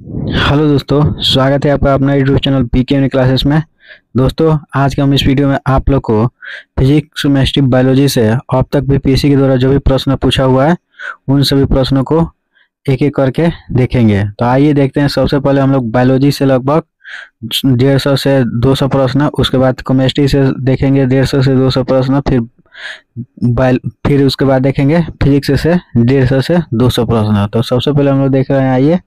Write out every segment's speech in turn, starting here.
Hello दोस्तों, स्वागत है आपका अपना यूट्यूब चैनल पीके क्लासेस में। दोस्तों, आज के हम इस वीडियो में आप लोग को फिजिक्स, केमिस्ट्री, बायोलॉजी से अब तक बीपीएससी के द्वारा जो भी प्रश्न पूछा हुआ है उन सभी प्रश्नों को एक एक करके देखेंगे। तो आइए देखते हैं। सबसे पहले हम लोग बायोलॉजी से लगभग 150 से 200 प्रश्न, उसके बाद केमिस्ट्री से देखेंगे 150 से 200 प्रश्न, फिर उसके बाद देखेंगे फिजिक्स से 150 से 200 प्रश्न। तो सबसे पहले हम लोग देख रहे हैं, आइए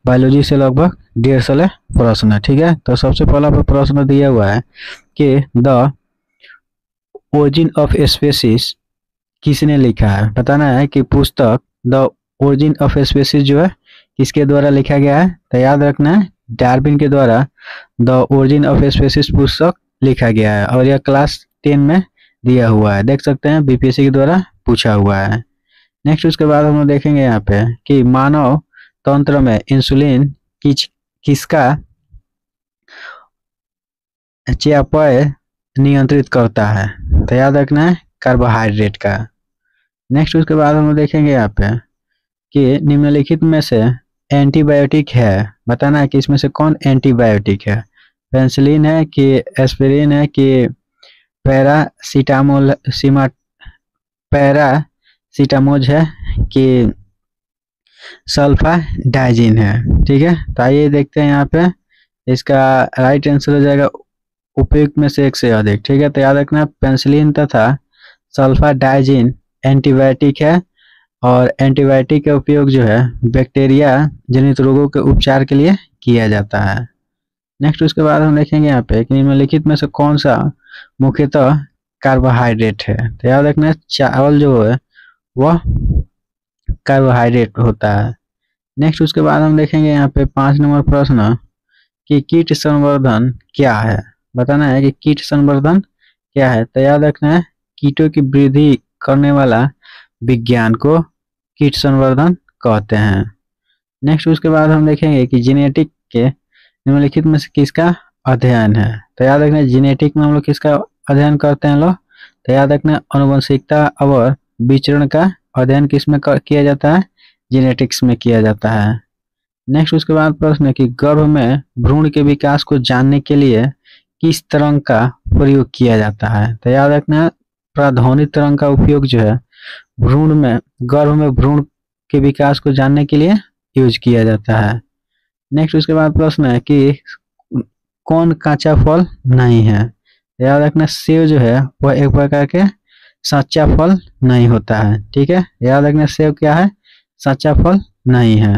बायोलॉजी से लगभग 150 प्रश्न। ठीक है, तो सबसे पहला प्रश्न दिया हुआ है कि द ओरिजिन ऑफ स्पेसीज किसने लिखा है। बताना है कि पुस्तक द ओरिजिन ऑफ स्पेसीज जो है किसके द्वारा लिखा गया है। तो याद रखना है, डार्विन के द्वारा द ओरिजिन ऑफ स्पेसीज पुस्तक लिखा गया है और यह क्लास 10 में दिया हुआ है। देख सकते हैं, बीपीएससी के द्वारा पूछा हुआ है। नेक्स्ट उसके बाद हम लोग देखेंगे यहाँ पे कि मानव तंत्र में इंसुलिन किसका चयापचय नियंत्रित करता है। तो याद रखना है, कार्बोहाइड्रेट का। नेक्स्ट उसके बाद हम लोग देखेंगे यहाँ पे कि निम्नलिखित में से एंटीबायोटिक है। बताना है कि इसमें से कौन एंटीबायोटिक है। पेनिसिलिन है कि एस्पिरिन है कि पैरासीटामोल है कि सल्फाडाइजिन है। ठीक है, तो आइए देखते हैं यहाँ पे। इसका राइट आंसर हो जाएगा उपयुक्त में से एक से अधिक। ठीक है, तो याद रखना पेनिसिलिन तथा सल्फाडाइजिन एंटीबायोटिक है और एंटीबायोटिक का उपयोग जो है बैक्टीरिया जनित रोगों के उपचार के लिए किया जाता है। नेक्स्ट उसके बाद हम देखेंगे यहाँ पे कि निम्नलिखित में से कौन सा मुख्यतः कार्बोहाइड्रेट है। तो याद रखना चावल जो है वह कार्बोहाइड्रेट होता है। नेक्स्ट उसके बाद हम देखेंगे यहाँ पे 5 नंबर प्रश्न कि कीट संवर्धन क्या है। बताना है कि कीट संवर्धन क्या है। तो याद रखना है, कीटों की वृद्धि करने वाला विज्ञान को कीट संवर्धन कहते हैं। नेक्स्ट उसके बाद हम देखेंगे कि जेनेटिक के निम्नलिखित में से किसका अध्ययन है। तो याद रखना, जेनेटिक में हम लोग किसका अध्ययन करते हैं लोग। तो याद रखना, अनुवंशिकता और विचरण का अध्ययन किस में किया जाता है, जेनेटिक्स में किया जाता है। नेक्स्ट उसके बाद प्रश्न है कि गर्भ में भ्रूण के विकास को जानने के लिए किस तरंग का प्रयोग किया जाता है। तो याद रखना, प्राध्वनिक तरंग का उपयोग जो है गर्भ में भ्रूण के विकास को जानने के लिए यूज किया जाता है। नेक्स्ट उसके बाद प्रश्न है कि कौन कांचा फल नहीं है। याद रखना, सेब जो है वह एक प्रकार के सच्चा फल नहीं होता है। ठीक है, याद रखना सेब क्या है, सच्चा फल नहीं है।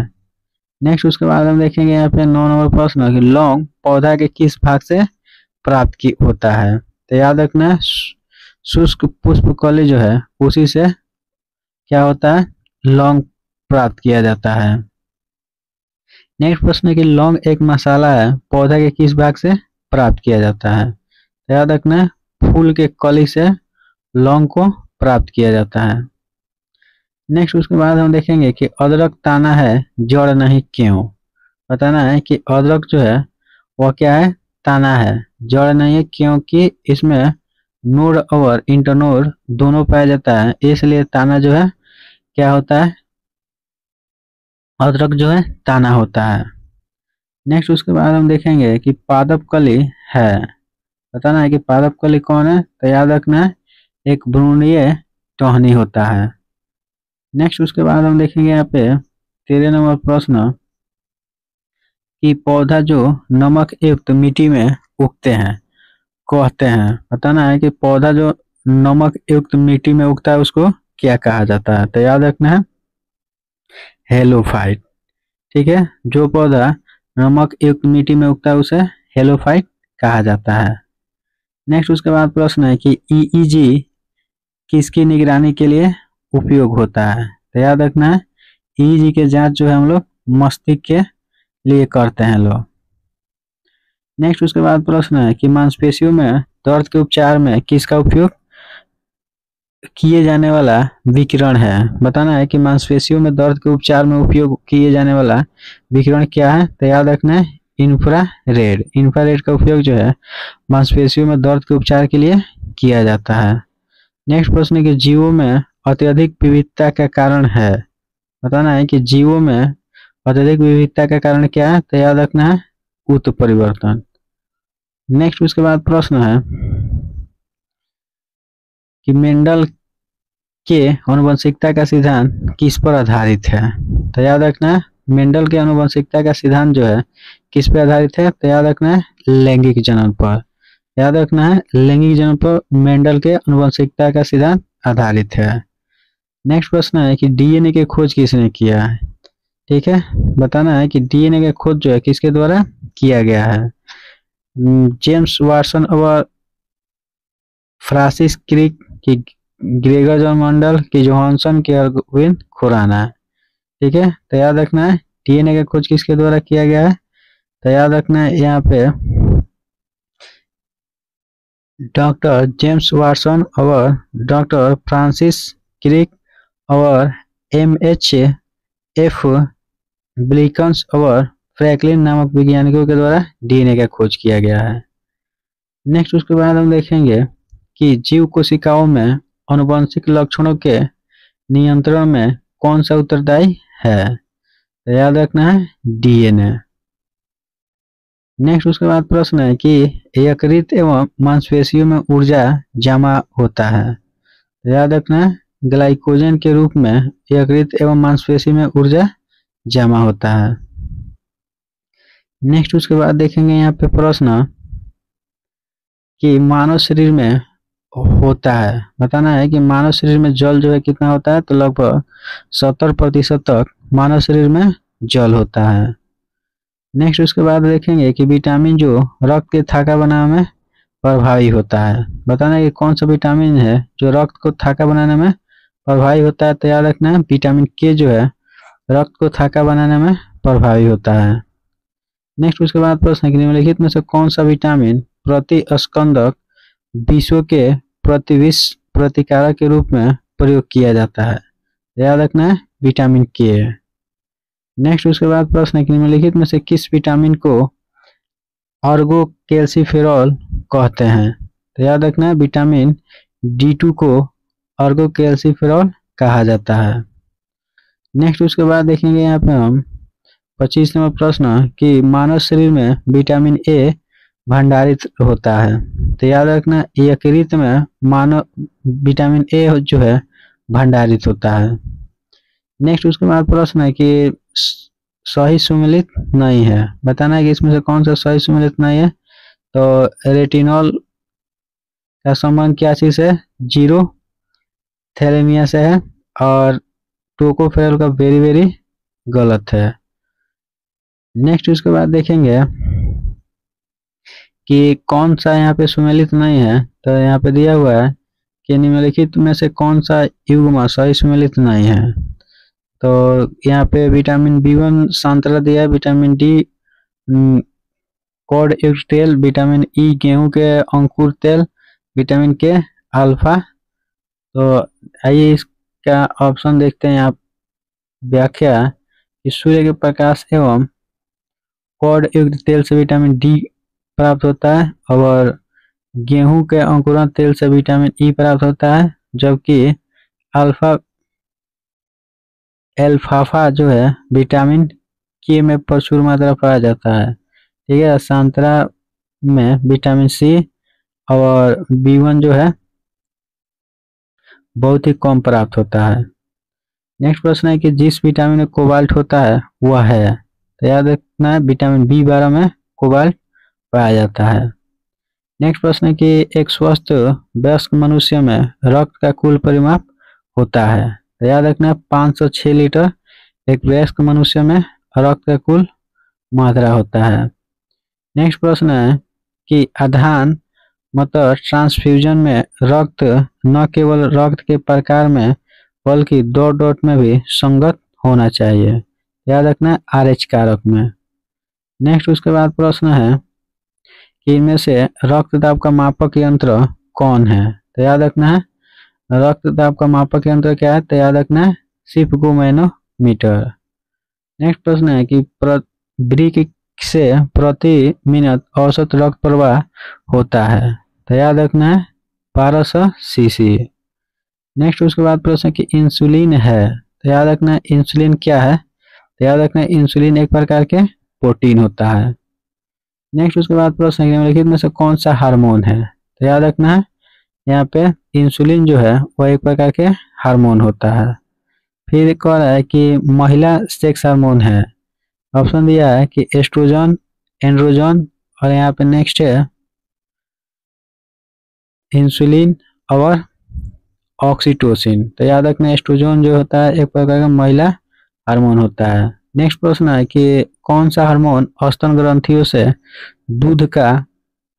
नेक्स्ट उसके बाद हम देखेंगे यहाँ पे 9 नंबर प्रश्न कि लौंग पौधा के किस भाग से प्राप्त होता है। तो याद रखना, शुष्क पुष्पकली जो है उसी से क्या होता है, लौंग प्राप्त किया जाता है। नेक्स्ट प्रश्न है कि लौंग एक मसाला है, पौधा के किस भाग से प्राप्त किया जाता है। तो याद रखना, फूल के कली से लौंग को प्राप्त किया जाता है। नेक्स्ट उसके बाद हम देखेंगे कि अदरक ताना है जड़ नहीं क्यों। बताना है कि अदरक जो है वह क्या है, ताना है, जड़ नहीं है, क्योंकि इसमें नोड और इंटरनोड दोनों पाया जाता है, इसलिए ताना जो है क्या होता है, अदरक जो है ताना होता है। नेक्स्ट उसके बाद हम देखेंगे कि पादप कली है। बताना है कि पादप कली कौन है। तो याद रखना है, एक भ्रूणीय टहनी होता है। नेक्स्ट उसके बाद हम देखेंगे यहाँ पे 13 नंबर प्रश्न कि पौधा जो नमक युक्त मिट्टी में उगते हैं कहते हैं। बताना है कि पौधा जो नमक युक्त मिट्टी में उगता है उसको क्या कहा जाता है। तो याद रखना है, हेलोफाइट। ठीक है, जो पौधा नमक युक्त मिट्टी में उगता है उसे हेलोफाइट कहा जाता है। नेक्स्ट उसके बाद प्रश्न है कि ईईजी किसकी निगरानी के लिए उपयोग होता है। तो याद रखना है, ईईजी के जांच जो है हम लोग मस्तिष्क के लिए करते हैं लोग। नेक्स्ट उसके बाद प्रश्न है कि मांसपेशियों में दर्द के उपचार में किसका उपयोग किए जाने वाला विकिरण है। बताना है कि मांसपेशियों में दर्द के उपचार में उपयोग किए जाने वाला विकिरण क्या है। तो याद रखना है, इंफ्रारेड। इंफ्रारेड का उपयोग जो है मांसपेशियों में दर्द के उपचार के लिए किया जाता है। नेक्स्ट प्रश्न है कि जीवों में अत्यधिक विविधता का कारण है। बताना है कि जीवों में अत्यधिक विविधता का कारण क्या है, तो याद रखना है उत्परिवर्तन। नेक्स्ट उसके बाद प्रश्न है कि मेंडल के आनुवंशिकता का सिद्धांत किस पर आधारित है, तो याद रखना है मेंडल के आनुवंशिकता का सिद्धांत जो है किस पर आधारित है, तो याद रखना है लैंगिक जनन पर। याद रखना है लैंगिक जनन पर मेंडल के आनुवंशिकता का सिद्धांत आधारित है। नेक्स्ट प्रश्न है कि डीएनए की खोज किसने किया है, ठीक है, बताना है कि डीएनए की खोज जो है किसके द्वारा किया गया है। जेम्स वाटसन और फ्रांसिस क्रिक की, ग्रेगर जॉन मंडल की, जोहानसन की, अर्विन खुराना, ठीक है। तो याद रखना है डीएनए का खोज किसके द्वारा किया गया है, तो याद रखना है यहाँ पे डॉक्टर जेम्स वाटसन और डॉक्टर फ्रांसिस क्रिक और MHF ब्लिकन्स और फ्रैंकलिन नामक वैज्ञानिकों के द्वारा डीएनए का खोज किया गया है। नेक्स्ट उसके बाद हम देखेंगे कि जीव कोशिकाओं में आनुवंशिक लक्षणों के नियंत्रण में कौन सा उत्तरदायी है, तो याद रखना है डीएनए। नेक्स्ट उसके बाद प्रश्न है कि यकृत एवं मांसपेशियों में ऊर्जा जमा होता है, तो याद रखना है ग्लाइकोजन के रूप में यकृत एवं मांसपेशी में ऊर्जा जमा होता है। नेक्स्ट उसके बाद देखेंगे यहाँ पे प्रश्न कि मानव शरीर में होता है, बताना है कि मानव शरीर में जल जो है कितना होता है, तो लगभग 70% तक मानव शरीर में जल होता है। नेक्स्ट उसके बाद देखेंगे कि विटामिन जो रक्त के थाका बनाने में प्रभावी होता है, बताना है कि कौन सा विटामिन है जो रक्त को थाका बनाने में प्रभावी होता है, तो याद रखना है विटामिन के जो है रक्त को थाका बनाने में प्रभावी होता है। नेक्स्ट उसके बाद प्रश्न है कि निम्नलिखित में से कौन सा विटामिन प्रति स्कंदक विश्व के प्रतिविष प्रतिकारक के रूप में प्रयोग किया जाता है, याद रखना है विटामिन के। नेक्स्ट उसके बाद प्रश्न है कि निम्नलिखित में से किस विटामिन को ऑर्गो कैल्सीफेरॉल कहते हैं, तो याद रखना है विटामिन D2 को ऑर्गो कैल्सीफेरॉल कहा जाता है। नेक्स्ट उसके बाद देखेंगे यहाँ पे हम 25 नंबर प्रश्न कि मानव शरीर में विटामिन ए भंडारित होता है, तो याद रखना यकृत में मानव विटामिन ए जो है भंडारित होता है। नेक्स्ट उसके बाद प्रश्न है कि सही सुमेलित नहीं है, बताना है कि इसमें से कौन सा सही सुमेलित नहीं है, तो रेटिनॉल का संबंध क्या चीज है, जीरो थैलेमिया से है, और टोकोफेरॉल का वेरी गलत है। नेक्स्ट उसके बाद देखेंगे कि कौन सा यहाँ पे सुमेलित नहीं है, तो यहाँ पे दिया हुआ है कि निम्नलिखित में से कौन सा युग्म सही सुमेलित नहीं है, तो यहाँ पे विटामिन B1 संतरा दिया है, विटामिन D कॉड युक्त तेल, विटामिन E गेहूं के अंकुर तेल, विटामिन K अल्फा। तो आइए इसका ऑप्शन देखते हैं। यहाँ व्याख्या कि सूर्य के प्रकाश एवं कॉड युक्त तेल से विटामिन D प्राप्त होता है और गेहूं के अंकुरण तेल से विटामिन E प्राप्त होता है, जबकि एल्फाफा जो है विटामिन के में प्रचुर मात्रा पाया जाता है, ठीक है। संतरा में विटामिन C और B1 जो है बहुत ही कम प्राप्त होता है। नेक्स्ट प्रश्न है कि जिस विटामिन में कोबाल्ट होता है वह है, तो याद रखना है विटामिन B12 में कोबाल्ट पाया जाता है। नेक्स्ट प्रश्न है कि एक स्वस्थ वयस्क मनुष्य में रक्त का कुल परिमाप होता है, तो याद रखना है 506 लीटर एक वयस्क मनुष्य में रक्त का कुल मात्रा होता है। नेक्स्ट प्रश्न है कि आधान मतलब ट्रांसफ्यूजन में रक्त न केवल रक्त के प्रकार में बल्कि डॉट में भी संगत होना चाहिए, याद रखना है RH कारक में। नेक्स्ट उसके बाद प्रश्न है कि इनमें से रक्तदाब का मापक यंत्र कौन है, तो याद रखना है रक्तदाब का मापक यंत्र क्या है, तो याद रखना है स्फिगोमैनोमीटर। नेक्स्ट प्रश्न है कि वृक्क से प्रति मिनट औसत रक्त प्रवाह होता है, तो याद रखना है 1200 cc। नेक्स्ट उसके बाद प्रश्न है कि इंसुलिन है, तो याद रखना है इंसुलिन क्या है, तो याद रखना इंसुलिन एक प्रकार के प्रोटीन होता है। नेक्स्ट उसके बाद प्रश्न है निम्नलिखित में से कौन सा हार्मोन है। तो याद रखना है यहाँ पे इंसुलिन जो है वह एक प्रकार के हार्मोन होता है। फिर कह रहा है कि महिला सेक्स हार्मोन है। ऑप्शन दिया है कि एस्ट्रोजन, एंड्रोजन और यहाँ पे नेक्स्ट है इंसुलिन और ऑक्सीटोसिन। तो याद रखना एस्ट्रोजन जो होता है एक प्रकार का महिला हार्मोन होता है। नेक्स्ट प्रश्न है कि कौन सा हार्मोन स्तन ग्रंथियों से दूध का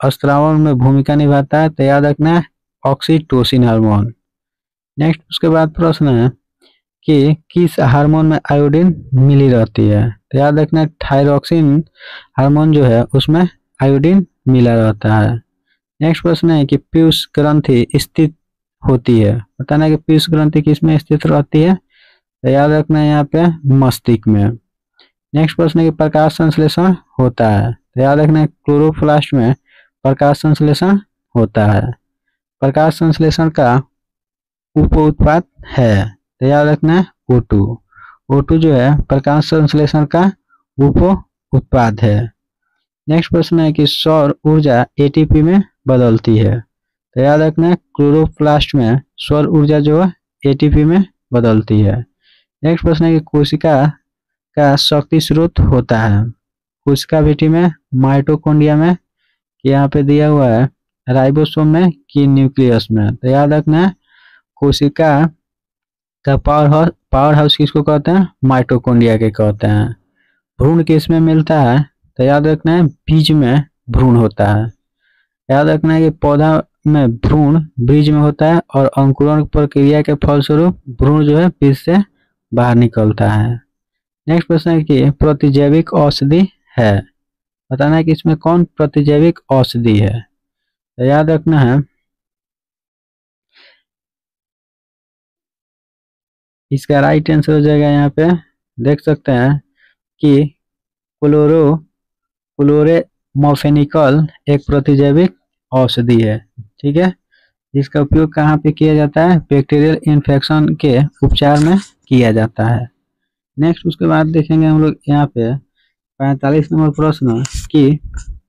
स्रावन में भूमिका निभाता है। तो याद रखना ऑक्सीटोसिन हार्मोन। नेक्स्ट उसके बाद प्रश्न है कि किस हार्मोन में आयोडीन मिली रहती है। तो याद रखना थायरॉक्सिन हार्मोन जो है उसमें आयोडीन मिला रहता है। नेक्स्ट प्रश्न है कि पीयूष ग्रंथि स्थित होती है। बताना कि पीयूष ग्रंथि किस में स्थित रहती है। तो याद रखना है यहाँ पे मस्तिष्क में। नेक्स्ट प्रश्न है कि प्रकाश संश्लेषण होता है। तो याद रखना क्लोरोप्लास्ट में प्रकाश संश्लेषण होता है। प्रकाश संश्लेषण का उप उत्पाद है। तो याद रखना है O2। O2 जो है प्रकाश संश्लेषण का उप उत्पाद है। नेक्स्ट प्रश्न है कि सौर ऊर्जा ATP में बदलती है। तो याद रखना क्लोरोप्लास्ट में सौर ऊर्जा जो है ATP में बदलती है। नेक्स्ट प्रश्न है कि कोशिका का शक्ति स्रोत होता है। कोशिका भित्ति में, माइटोकॉन्ड्रिया में, यहाँ पे दिया हुआ है राइबोसोम में कि न्यूक्लियस में। तो याद रखना कोशिका का पावर हाउस किसको कहते हैं, माइटोकॉन्ड्रिया के कहते हैं। भ्रूण किस में मिलता है। तो याद रखना है बीज में भ्रूण होता है। याद रखना है कि पौधा में भ्रूण बीज में होता है और अंकुरण प्रक्रिया के फलस्वरूप भ्रूण जो है बीज से बाहर निकलता है। नेक्स्ट प्रश्न है कि प्रतिजैविक औषधि है। बताना है कि इसमें कौन प्रतिजैविक औषधि है। तो याद रखना है इसका राइट आंसर हो जाएगा यहाँ पे देख सकते हैं कि क्लोरेमोफेनिकल एक प्रतिजैविक औषधि है। ठीक है, इसका उपयोग कहाँ पे किया जाता है, बैक्टीरियल इन्फेक्शन के उपचार में किया जाता है। नेक्स्ट उसके बाद देखेंगे हम लोग यहाँ पे 45 नंबर प्रश्न कि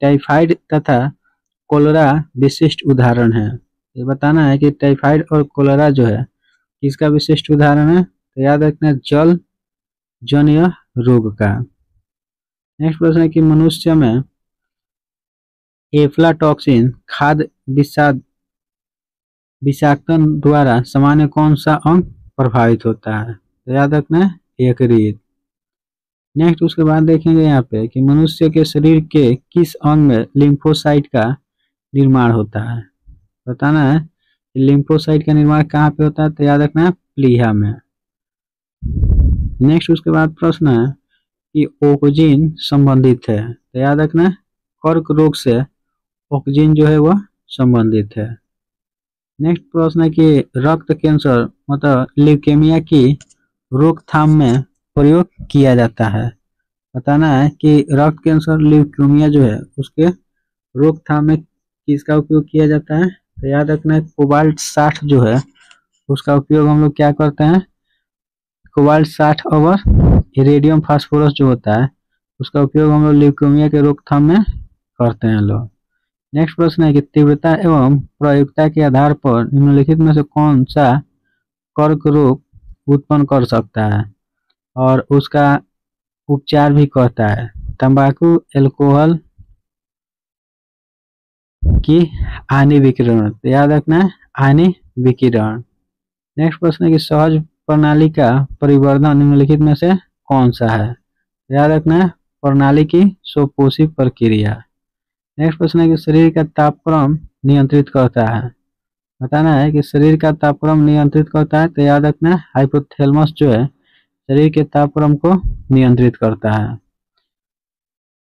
टाइफाइड तथा कोलेरा विशिष्ट उदाहरण है। ये बताना है कि टाइफाइड और कोलेरा जो है किसका विशिष्ट उदाहरण है। तो याद रखना जल जन्य रोग का। नेक्स्ट प्रश्न है कि मनुष्य में एफ्लाटॉक्सिन खाद्य विषाक्तन द्वारा सामान्य कौन सा अंग प्रभावित होता है। तो याद रखना यकृत। नेक्स्ट उसके बाद देखेंगे यहाँ पे कि मनुष्य के शरीर के किस अंग में लिम्फोसाइट का निर्माण होता है। बताना है लिम्फोसाइट का निर्माण कहाँ पे होता है। तो याद रखना प्लीहा में। नेक्स्ट उसके बाद प्रश्न है कि ऑक्सीजन संबंधित है। तो याद रखना कर्क रोग से ऑक्सीजन जो है वह संबंधित है। नेक्स्ट प्रश्न है कि रक्त कैंसर मतलब ल्यूकेमिया की रोकथाम में प्रयोग किया जाता है। बताना है कि रक्त कैंसर ल्यूकेमिया जो है उसके रोकथाम में किसका उपयोग किया जाता है। तो याद रखना कोबाल्ट 60 जो है उसका उपयोग हम लोग क्या करते हैं, कोबाल्ट 60 और इरेडियम फास्फोरस जो होता है उसका उपयोग हम लोग ल्यूकेमिया के रोकथाम में करते हैं लोग। नेक्स्ट प्रश्न है कि तीव्रता एवं प्रयोगता के आधार पर निम्नलिखित में से कौन सा कर्क रोग उत्पन्न कर सकता है और उसका उपचार भी करता है। तंबाकू, अल्कोहल की आनी विकिरण। तो याद रखना आनी विकिरण। नेक्स्ट प्रश्न है कि सहज प्रणाली का परिवर्धन निम्नलिखित में से कौन सा है। याद रखना प्रणाली की स्वपोषी प्रक्रिया। नेक्स्ट प्रश्न है कि शरीर का तापक्रम नियंत्रित करता है। बताना है कि शरीर का तापक्रम नियंत्रित करता है। तो याद रखना हाइपोथैलेमस जो है शरीर के तापक्रम को नियंत्रित करता है।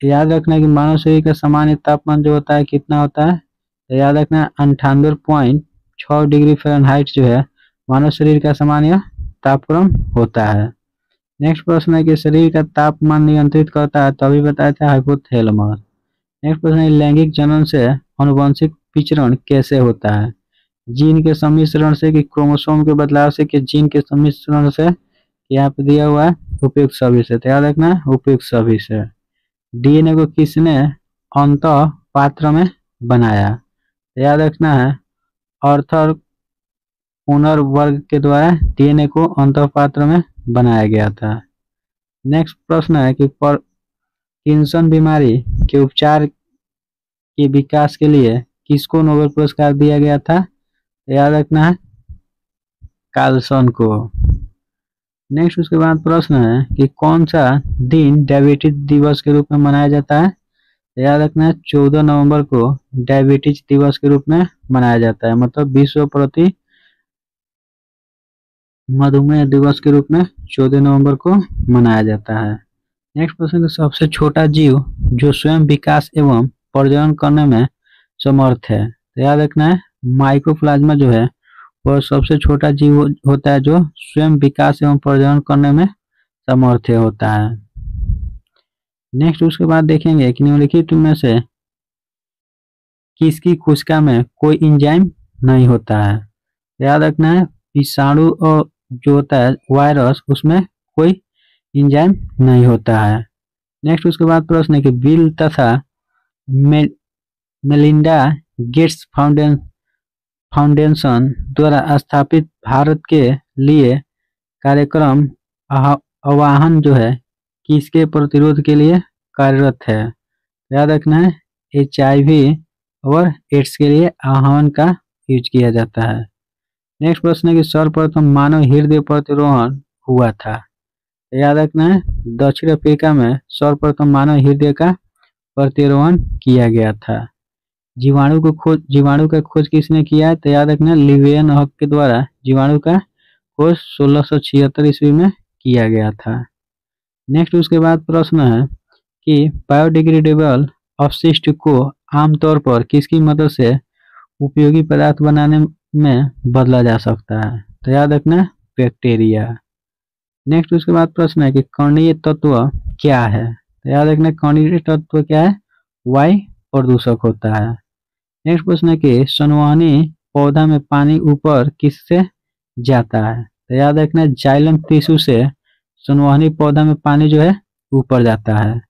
याद रखना कि मानव शरीर का सामान्य तापमान जो होता है कितना होता है। तो याद रखना 98.6 डिग्री फ़ारेनहाइट जो है मानव शरीर का सामान्य तापक्रम होता है। नेक्स्ट प्रश्न है कि शरीर का तापमान नियंत्रित करता है तो अभी बताया था हाइपोथैलेमस। नेक्स्ट प्रश्न है लैंगिक जनन से आनुवंशिक विचरण कैसे होता है। जीन के सम्मिश्रण से कि क्रोमोसोम के बदलाव से कि जीन के सम्मिश्रण से। यहाँ पे दिया हुआ है उपयुक्त सभी से, तो याद रखना उपयुक्त सभी से। डीएनए को किसने अंतः पात्र में बनाया, तो याद रखना है आर्थर पुनर्वर्ग के द्वारा डीएनए को अंतः पात्र में बनाया गया था। नेक्स्ट प्रश्न है कि पार्किंसन बीमारी के उपचार के विकास के लिए किसको नोबेल पुरस्कार दिया गया था, तो याद रखना है कार्लसन को। नेक्स्ट उसके बाद प्रश्न है कि कौन सा दिन डायबिटीज दिवस के रूप में मनाया जाता है, तो याद रखना है 14 नवंबर को डायबिटीज दिवस के रूप में मनाया जाता है, मतलब विश्व प्रति मधुमेह दिवस के रूप में 14 नवंबर को मनाया जाता है। नेक्स्ट प्रश्न, सबसे छोटा जीव जो स्वयं विकास एवं प्रजनन करने में समर्थ है, तो याद रखना है माइकोप्लाज्मा जो है वह सबसे छोटा जीव होता है जो स्वयं विकास एवं प्रजनन करने में समर्थ होता है। नेक्स्ट उसके बाद देखेंगे कि निम्नलिखित में से किसकी कोशिका में कोई एंजाइम नहीं होता है, याद रखना है विषाणु और जो होता है वायरस उसमें कोई एंजाइम नहीं होता है। नेक्स्ट उसके बाद प्रश्न है कि बिल तथा मेलिंडा गेट्स फाउंडेशन द्वारा स्थापित भारत के लिए कार्यक्रम आह्वान जो है किसके प्रतिरोध के लिए कार्यरत है, याद रखना है HIV और एड्स के लिए आह्वान का यूज किया जाता है। नेक्स्ट प्रश्न है कि सर्वप्रथम मानव हृदय प्रतिरोहण हुआ था, याद रखना है दक्षिण अफ्रीका में सर्वप्रथम मानव हृदय का प्रतिरोहण किया गया था। जीवाणु का खोज किसने किया है, तो याद रखना लिवेनहॉक के द्वारा जीवाणु का खोज 1676 ईस्वी में किया गया था। नेक्स्ट उसके बाद प्रश्न है कि बायोडिग्रेडेबल अपशिष्ट को आमतौर पर किसकी मदद से उपयोगी पदार्थ बनाने में बदला जा सकता है, तो याद रखना बैक्टीरिया। नेक्स्ट उसके बाद प्रश्न है कि कणीय तत्व क्या है, तो याद रखना कणीय तत्व क्या है, वायु प्रदूषक होता है। नेक्स्ट प्रश्न है कि संवहनी पौधा में पानी ऊपर किससे जाता है, तो याद रखना जाइलम टिश्यू से संवहनी पौधा में पानी जो है ऊपर जाता है।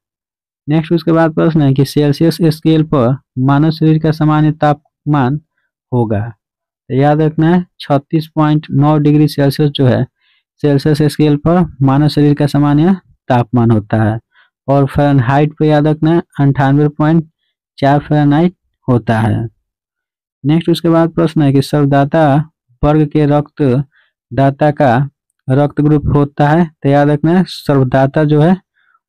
नेक्स्ट उसके बाद प्रश्न है कि सेल्सियस स्केल पर मानव शरीर का सामान्य तापमान होगा, तो याद रखना है 36.9 डिग्री सेल्सियस जो है सेल्सियस स्केल पर मानव शरीर का सामान्य तापमान होता है। और फ़ारेनहाइट पे याद रखना है 98.4 फ़ारेनहाइट होता है। नेक्स्ट उसके बाद प्रश्न है कि सर्वदाता वर्ग के रक्त दाता का रक्त ग्रुप होता है, तो याद रखना है सर्वदाता जो है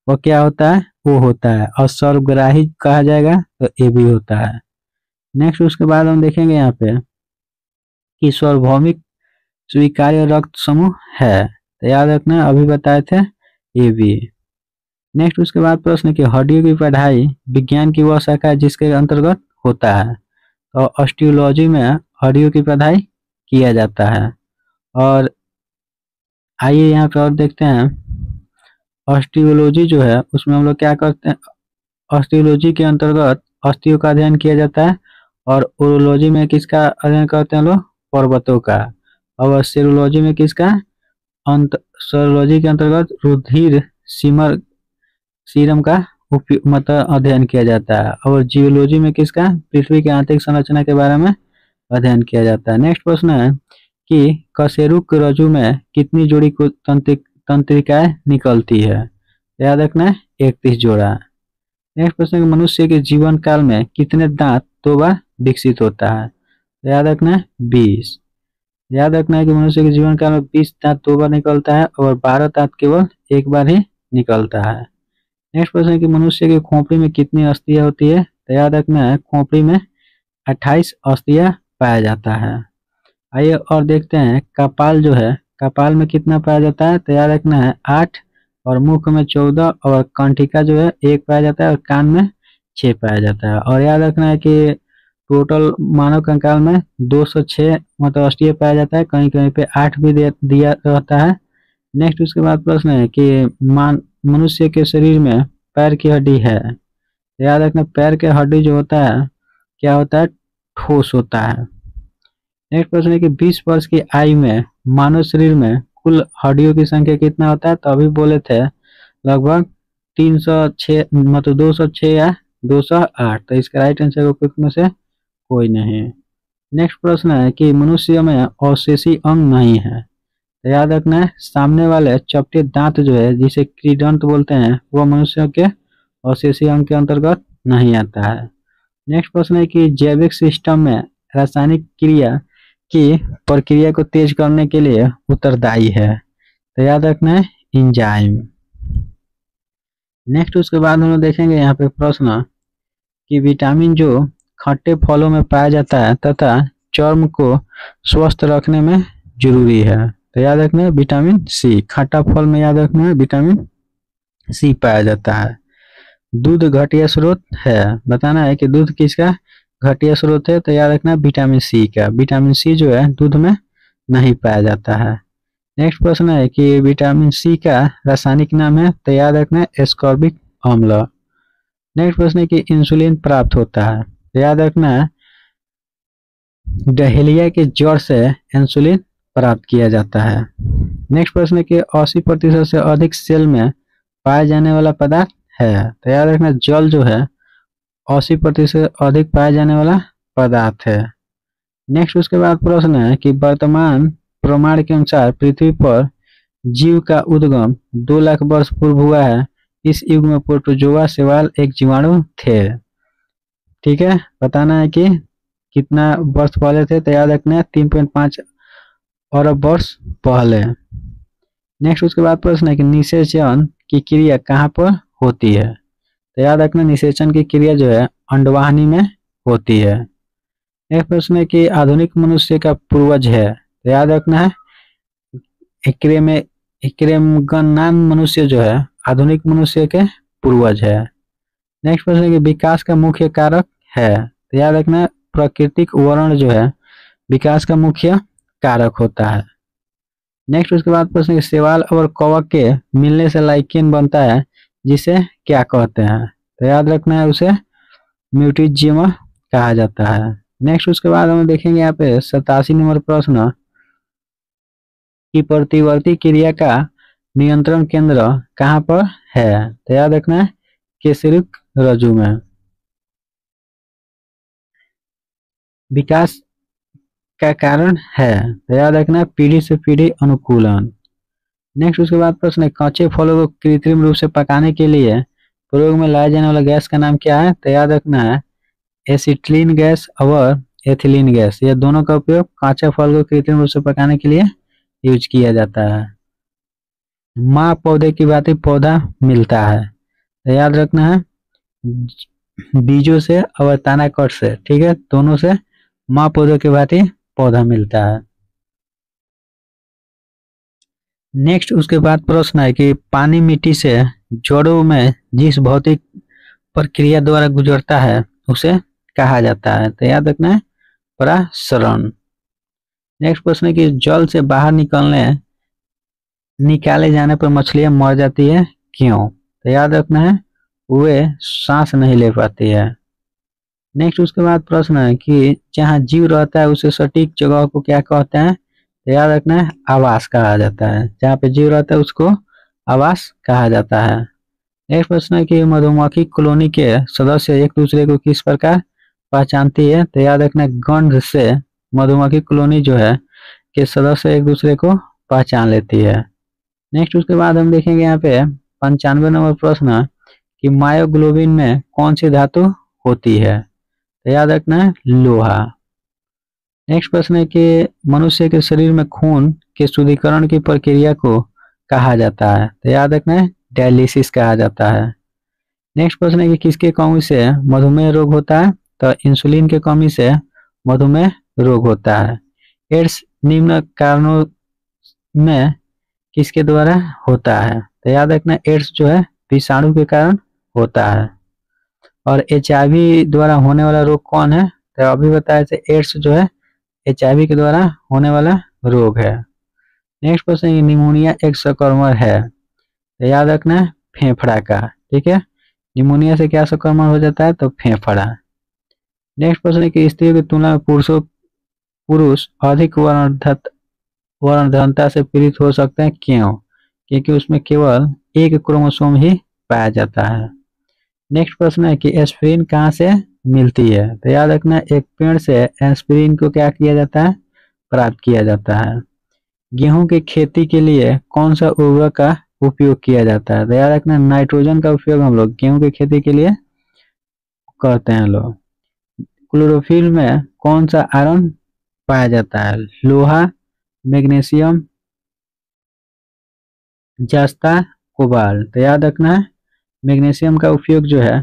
वो क्या होता है, वो होता है, और सर्वग्राही कहा जाएगा तो AB होता है। नेक्स्ट उसके बाद हम देखेंगे यहाँ पे कि सार्वभौमिक स्वीकार्य रक्त समूह है, तो याद रखना अभी बताए थे AB। नेक्स्ट उसके बाद प्रश्न कि हड्डियों की पढ़ाई विज्ञान की वह शाखा है जिसके अंतर्गत होता है, तो ऑस्टियोलॉजी में हड्डियों की पढ़ाई किया जाता है। और आइए यहाँ पे और देखते हैं ऑस्टियोलॉजी जो है उसमें हम लोग क्या करते हैं, ऑस्टियोलॉजी के अंतर्गत अस्थियों का अध्ययन किया जाता है, और ओरोलॉजी में किसका अध्ययन करते हैं लोग, पर्वतों का, और सेरोलॉजी में किसका, सेरोलॉजी के अंतर्गत रुधिर सीरम का मतलब अध्ययन किया जाता है, और जियोलॉजी में किसका, पृथ्वी की आंतरिक संरचना के बारे में अध्ययन किया जाता है। नेक्स्ट प्रश्न है कि कशेरुक रज्जु में कितनी जोड़ी तंत्रिकाएं निकलती है, याद रखना है 31 जोड़ा। नेक्स्ट प्रश्न है मनुष्य के जीवन काल में कितने दांत 2 बार विकसित होता है, याद रखना है 20। याद रखना है कि मनुष्य के जीवन काल में 20 दांत 2 बार निकलता है और 12 दांत केवल 1 बार ही निकलता है। नेक्स्ट प्रश्न है कि मनुष्य की खोपड़ी में कितनी अस्थियां होती है, तो याद रखना है खोपड़ी में 28 अस्थियां पाया जाता है। आइए और देखते हैं कपाल जो है, कपाल में कितना पाया जाता है, तो याद रखना है 8, और मुख में 14, और कंठिका जो है 1 पाया जाता है, और कान में 6 पाया जाता है। और याद रखना है कि टोटल मानव कंकाल में 206 मतलब अस्थियां पाया जाता है, कहीं कहीं पे 8 भी दिया रहता है। नेक्स्ट उसके बाद प्रश्न है कि मनुष्य के शरीर में पैर की हड्डी है, याद रखना पैर के हड्डी जो होता है क्या होता है, ठोस होता है। नेक्स्ट प्रश्न है कि 20 वर्ष की आयु में मानव शरीर में कुल हड्डियों की संख्या कितना होता है, तो अभी बोले थे लगभग 306, मतलब 206 या 208। तो इसका राइट आंसर उपयुक्त में से कोई नहीं। नेक्स्ट प्रश्न है कि मनुष्य में अवशेषी अंग नहीं है। तो याद रखना है, सामने वाले चपटे दांत जो है जिसे क्रीडंत बोलते हैं, वो मनुष्यों के अवशेषी अंग के अंतर्गत नहीं आता है। नेक्स्ट प्रश्न है कि जैविक सिस्टम में रासायनिक क्रिया की प्रक्रिया को तेज करने के लिए उत्तरदायी है। तो याद रखना है एंजाइम। नेक्स्ट उसके बाद हम लोग देखेंगे यहाँ पे प्रश्न कि विटामिन जो खट्टे फलों में पाया जाता है तथा चर्म को स्वस्थ रखने में जरूरी है। तो याद रखना है विटामिन सी, खट्टा फल में याद रखना है विटामिन सी पाया जाता है। दूध घटिया स्रोत है, बताना है कि दूध किसका घटिया स्रोत है, तो याद रखना विटामिन सी का। विटामिन सी जो है दूध में नहीं पाया जाता है। नेक्स्ट प्रश्न है कि विटामिन सी का रासायनिक नाम है, तो याद रखना एस्कॉर्बिक अम्ल। नेक्स्ट प्रश्न है कि इंसुलिन प्राप्त होता है, तो याद रखना डहेलिया के जड़ से इंसुलिन प्राप्त किया जाता है। नेक्स्ट प्रश्न है कि 80% से अधिक सेल में पाया जाने वाला पदार्थ है, तो याद रखना जल जो है 80% से अधिक पाया जाने वाला पदार्थ है। नेक्स्ट उसके बाद प्रश्न है कि वर्तमान प्रमाण के अनुसार पृथ्वी पर जीव का उद्गम 2 लाख वर्ष पूर्व हुआ है। इस युग में प्रोटोजोआ शैवाल एक जीवाणु थे। ठीक है, बताना है कि कितना वर्ष पहले थे, तो याद रखना 3.5 अरब वर्ष पहले। नेक्स्ट उसके बाद प्रश्न है कि निषेचन की क्रिया कहाँ पर होती है, तो याद रखना निषेचन की क्रिया जो है अंडवाहिनी में होती है। नेक्स्ट प्रश्न है कि आधुनिक मनुष्य का पूर्वज है, तो याद रखना है एक्रेमगनान मनुष्य जो है आधुनिक मनुष्य के पूर्वज है। नेक्स्ट प्रश्न है कि विकास का मुख्य कारक है, तो याद रखना प्राकृतिक वर्ण जो है विकास का मुख्य कारक होता है। नेक्स्ट उसके बाद प्रश्न है शैवाल और कवक के मिलने से लाइकेन बनता है, जिसे क्या कहते हैं, तो याद रखना है उसे म्यूटिजियम कहा जाता है। नेक्स्ट उसके बाद हम देखेंगे यहाँ पे 87 नंबर प्रश्न कि प्रतिवर्ती क्रिया का नियंत्रण केंद्र कहाँ पर है, तो याद रखना है केसरिक रज्जु में। विकास का कारण है, तो याद रखना पीढ़ी से पीढ़ी अनुकूलन। नेक्स्ट उसके बाद प्रश्न है कच्चे फलों को कृत्रिम रूप से पकाने के लिए प्रयोग में लाए जाने वाला गैस का नाम क्या है, तो याद रखना है एसिटिलीन गैस और एथिलीन गैस। ये दोनों का उपयोग कच्चे फल को कृत्रिम रूप से पकाने के लिए यूज किया जाता है। माँ पौधे की भांति पौधा मिलता है, तो याद रखना है बीजों से और तनाकट से, ठीक है, दोनों से माँ पौधे की भांति पौधा मिलता है। नेक्स्ट उसके बाद प्रश्न है कि पानी मिट्टी से जड़ों में जिस भौतिक प्रक्रिया द्वारा गुजरता है उसे कहा जाता है, तो याद रखना है परासरण। नेक्स्ट प्रश्न है कि जल से बाहर निकाले जाने पर मछलियां मर जाती है, क्यों, तो याद रखना है वे सांस नहीं ले पाती है। नेक्स्ट उसके बाद प्रश्न है कि जहाँ जीव रहता है उसे सटीक जगह को क्या कहते हैं, तो याद रखना है आवास कहा जाता है। जहाँ पे जीव रहता है उसको आवास कहा जाता है। नेक्स्ट प्रश्न है कि मधुमक्खी कॉलोनी के सदस्य एक दूसरे को किस प्रकार पहचानती है, तो याद रखना गंध से मधुमक्खी कॉलोनी जो है के सदस्य एक दूसरे को पहचान लेती है। नेक्स्ट उसके बाद हम देखेंगे यहाँ पे 95 नंबर प्रश्न कि मायोग्लोबिन में कौन सी धातु होती है, तो याद रखना है लोहा। नेक्स्ट प्रश्न है कि मनुष्य के शरीर में खून के शुद्धिकरण की प्रक्रिया को कहा जाता है, तो याद रखना है डायलिसिस कहा जाता है। नेक्स्ट प्रश्न है कि किसके कमी से मधुमेह रोग होता है, तो इंसुलिन के कमी से मधुमेह रोग होता है। एड्स निम्न कारणों में किसके द्वारा होता है, तो याद रखना एड्स जो है विषाणु के कारण होता है। और HIV द्वारा होने वाला रोग कौन है, तो अभी बताया था एड्स जो है HIV के द्वारा होने वाला रोग है। नेक्स्ट क्वेश्चन है निमोनिया एक संक्रमण है, तो याद रखना फेफड़ा का, ठीक है, निमोनिया से क्या संक्रमण हो जाता है, तो फेफड़ा। नेक्स्ट क्वेश्चन है कि स्त्रियों की तुलना में पुरुष अधिक वर्णोत्तर वर्णहीनता से पीड़ित हो सकते हैं। क्यों? क्योंकि उसमें केवल एक क्रोमोसोम ही पाया जाता है। नेक्स्ट प्रश्न है कि एस्पिरिन कहाँ से मिलती है? तो याद रखना, एक पेड़ से एस्पिरिन को क्या किया जाता है? प्राप्त किया जाता है। गेहूं की खेती के लिए कौन सा उर्वरक का उपयोग किया जाता है? तो याद रखना, नाइट्रोजन का उपयोग हम लोग गेहूं की खेती के लिए करते हैं लोग। क्लोरोफिल में कौन सा आयरन पाया जाता है? लोहा, मैग्नीशियम, जस्ता, कोबाल्ट। तो याद रखना है, मैग्नीशियम का उपयोग जो है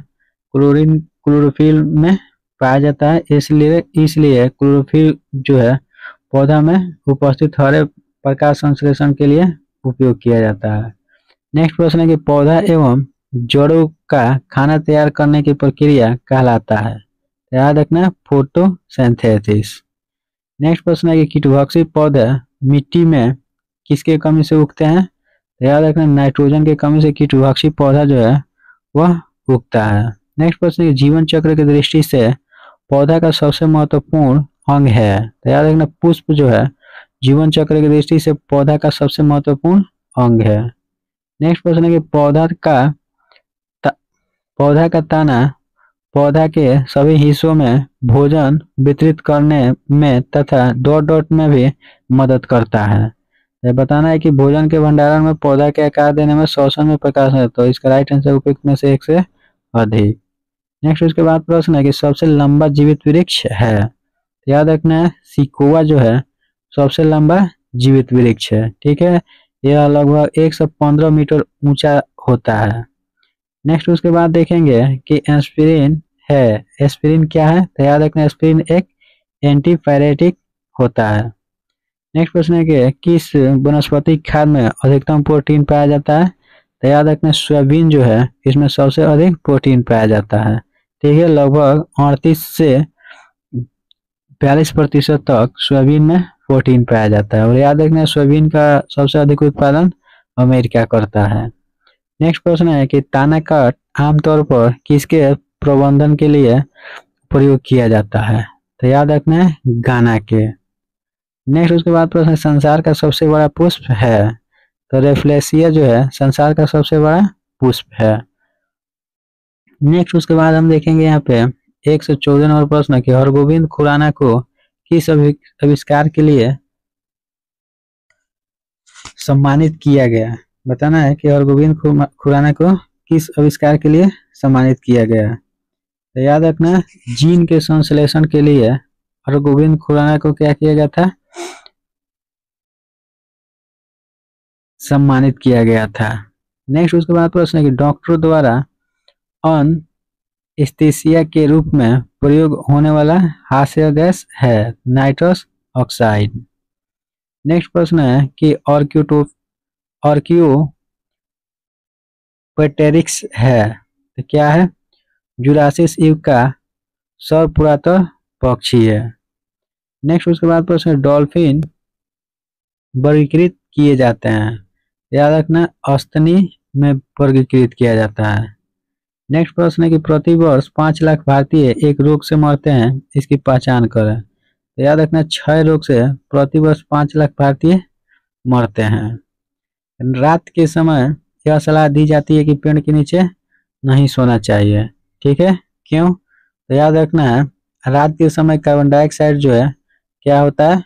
क्लोरोफिल में पाया जाता है, इसलिए क्लोरोफिल जो है पौधा में उपस्थित हरे प्रकाश संश्लेषण के लिए उपयोग किया जाता है। नेक्स्ट प्रश्न है कि पौधा एवं जड़ों का खाना तैयार करने की प्रक्रिया कहलाता है? याद रखना, फोटोसिंथेसिस। नेक्स्ट प्रश्न है कि कीटभक्षी पौधे मिट्टी में किसके कमी से उगते हैं? याद रखना, नाइट्रोजन की कमी से कीटभक्षी पौधा जो है वह उगता है। नेक्स्ट प्रश्न है कि जीवन चक्र की दृष्टि से पौधा का सबसे महत्वपूर्ण अंग है? तो याद रखना, पुष्प जो है जीवन चक्र की दृष्टि से पौधा का सबसे महत्वपूर्ण अंग है। नेक्स्ट प्रश्न है कि पौधा का तना पौधा के सभी हिस्सों में भोजन वितरित करने में तथा डॉट डॉट में भी मदद करता है। यह बताना है कि भोजन के भंडारण में पौधा के आकार देने में श्वसन में प्रकाश है। तो इसका राइट आंसर उपयुक्त में से एक से अधिक। नेक्स्ट उसके बाद प्रश्न है कि सबसे लंबा जीवित वृक्ष है? याद रखना है, सिकोआ जो है सबसे लंबा जीवित वृक्ष है। ठीक है, यह लगभग 115 मीटर ऊंचा होता है। नेक्स्ट उसके बाद देखेंगे कि एस्पिरिन है। एस्पिरिन क्या है? तो याद रखना, एस्पिरिन एक एंटीपायरेटिक होता है। नेक्स्ट प्रश्न है कि किस वनस्पति खाद में अधिकतम प्रोटीन पाया जाता है? तो याद रखना, सोयाबीन जो है इसमें सबसे अधिक प्रोटीन पाया जाता है। ठीक है, लगभग 38 से 42% तक सोयाबीन में प्रोटीन पाया जाता है। और याद रखना, सोयाबीन का सबसे अधिक उत्पादन अमेरिका करता है। नेक्स्ट प्रश्न है कि तानाकाट आमतौर पर किसके प्रबंधन के लिए प्रयोग किया जाता है? तो याद रखना है, गाना के। नेक्स्ट उसके बाद प्रश्न है, संसार का सबसे बड़ा पुष्प है? तो रेफ्लेशिया जो है संसार का सबसे बड़ा पुष्प है। नेक्स्ट उसके बाद हम देखेंगे यहाँ पे 114 और प्रश्न कि हरगोविंद खुराना को किस आविष्कार के लिए सम्मानित किया गया? बताना है कि हरगोविंद खुराना को किस आविष्कार के लिए सम्मानित किया गया? तो याद रखना, जीन के संश्लेषण के लिए हरगोविंद खुराना को क्या किया गया था? सम्मानित किया गया था। नेक्स्ट उसके बाद प्रश्न है कि डॉक्टरों द्वारा एनेस्थीसिया के रूप में प्रयोग होने वाला हास्य गैस है नाइट्रस ऑक्साइड। नेक्स्ट प्रश्न है कि ऑर्कियोपेटेरिक्स है तो क्या है? जुरासिक युग का सर्वपुरातन पक्षी है। नेक्स्ट उसके बाद प्रश्न है डॉल्फिन वर्गीकृत किए जाते हैं? याद रखना, अस्तनी में वर्गीकृत किया जाता है। नेक्स्ट प्रश्न है कि प्रतिवर्ष 5 लाख भारतीय एक रोग से मरते हैं, इसकी पहचान करें। तो याद रखना, क्षय रोग से प्रतिवर्ष 5 लाख भारतीय मरते हैं। रात के समय यह सलाह दी जाती है कि पेड़ के नीचे नहीं सोना चाहिए। ठीक है, क्यों? तो याद रखना है, रात के समय कार्बन डाइऑक्साइड जो है क्या होता है?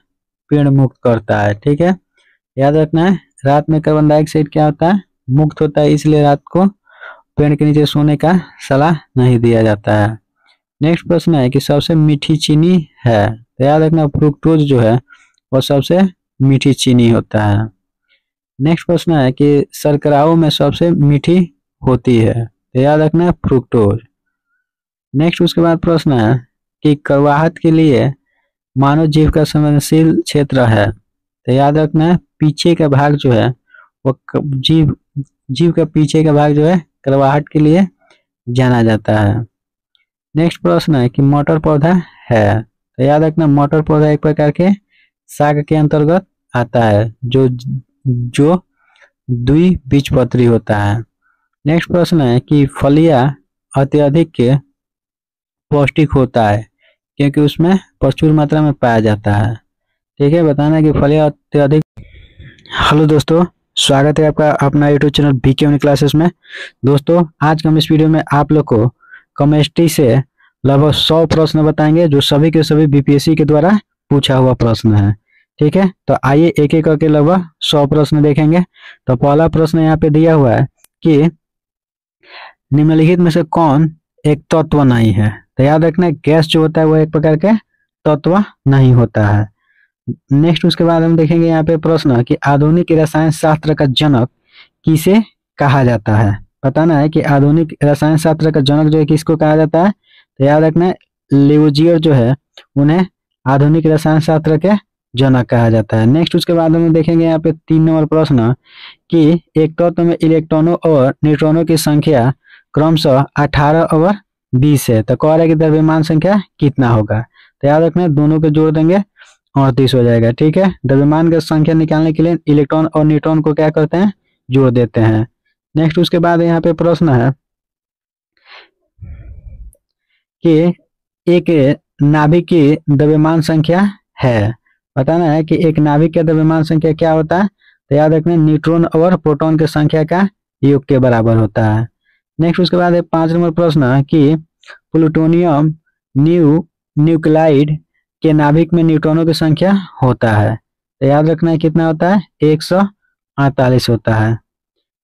पेड़ मुक्त करता है। ठीक है, याद रखना है, रात में कार्बन डाइऑक्साइड क्या होता है? मुक्त होता है, इसलिए रात को पेड़ के नीचे सोने का सलाह नहीं दिया जाता है। नेक्स्ट प्रश्न है कि सबसे मीठी चीनी है? तो याद रखना, फ्रुक्टोज जो है वो सबसे मीठी चीनी होता है। नेक्स्ट प्रश्न है कि शर्कराओं में सबसे मीठी होती है? तो याद रखना, फ्रुक्टोज। नेक्स्ट उसके बाद प्रश्न है कि कड़वाहट के लिए मानव जीव का संवेदनशील क्षेत्र है? तो याद रखना, पीछे का भाग जो है वो जीव का पीछे का भाग जो है कड़वाहट के लिए जाना जाता है। नेक्स्ट प्रश्न है कि मटर पौधा है? तो याद रखना, मटर पौधा एक प्रकार के साग के अंतर्गत आता है जो द्विबीजपत्री होता है। नेक्स्ट प्रश्न है कि फलियां अत्यधिक पौष्टिक होता है क्योंकि उसमें प्रचुर मात्रा में पाया जाता है। ठीक है, बताना है कि फलियां अत्यधिक हेलो दोस्तों, स्वागत है आपका अपना YouTube channel BK uni classes में। दोस्तों, आज के हम इस वीडियो में आप लोग को केमिस्ट्री से लगभग 100 प्रश्न बताएंगे जो सभी के सभी बीपीएससी के द्वारा पूछा हुआ प्रश्न है। ठीक है, तो आइए एक एक करके लगभग 100 प्रश्न देखेंगे। तो पहला प्रश्न यहाँ पे दिया हुआ है कि निम्नलिखित में से कौन एक तत्व नहीं है। तो याद रखना, गैस जो होता है वो एक प्रकार के तत्व नहीं होता है। नेक्स्ट उसके बाद हम देखेंगे यहाँ पे प्रश्न कि आधुनिक रसायन शास्त्र का जनक किसे कहा जाता है। बताना है कि आधुनिक रसायन शास्त्र का जनक जो है किसको कहा जाता है। तो याद रखना है, लिवोजियर जो है उन्हें आधुनिक रसायन शास्त्र के जनक कहा जाता है। नेक्स्ट उसके बाद हम देखेंगे यहाँ पे 3 नंबर प्रश्न कि एक तत्व में इलेक्ट्रॉनों और न्यूट्रॉनों की संख्या क्रमशः 18 और 20 है। तो कह रहा है कि द्रव्यमान संख्या कितना होगा। तो याद रखना है, दोनों के जोड़ देंगे 38 हो जाएगा। ठीक है, द्रव्यमान की संख्या निकालने के लिए इलेक्ट्रॉन और न्यूट्रॉन को क्या करते हैं, जोड़ देते हैं। नेक्स्ट उसके बाद यहाँ पे प्रश्न है कि एक नाभिक की द्रव्यमान संख्या है। बताना है कि एक नाभिक का द्रव्यमान संख्या क्या होता है। तो याद रखना, न्यूट्रॉन और प्रोटॉन की संख्या का योग के बराबर होता है। नेक्स्ट उसके बाद 5 नंबर प्रश्न कि प्लूटोनियम न्यूक्लाइड के नाभिक में न्यूट्रॉनों की संख्या होता है। तो याद रखना है कितना होता है, 148 होता है।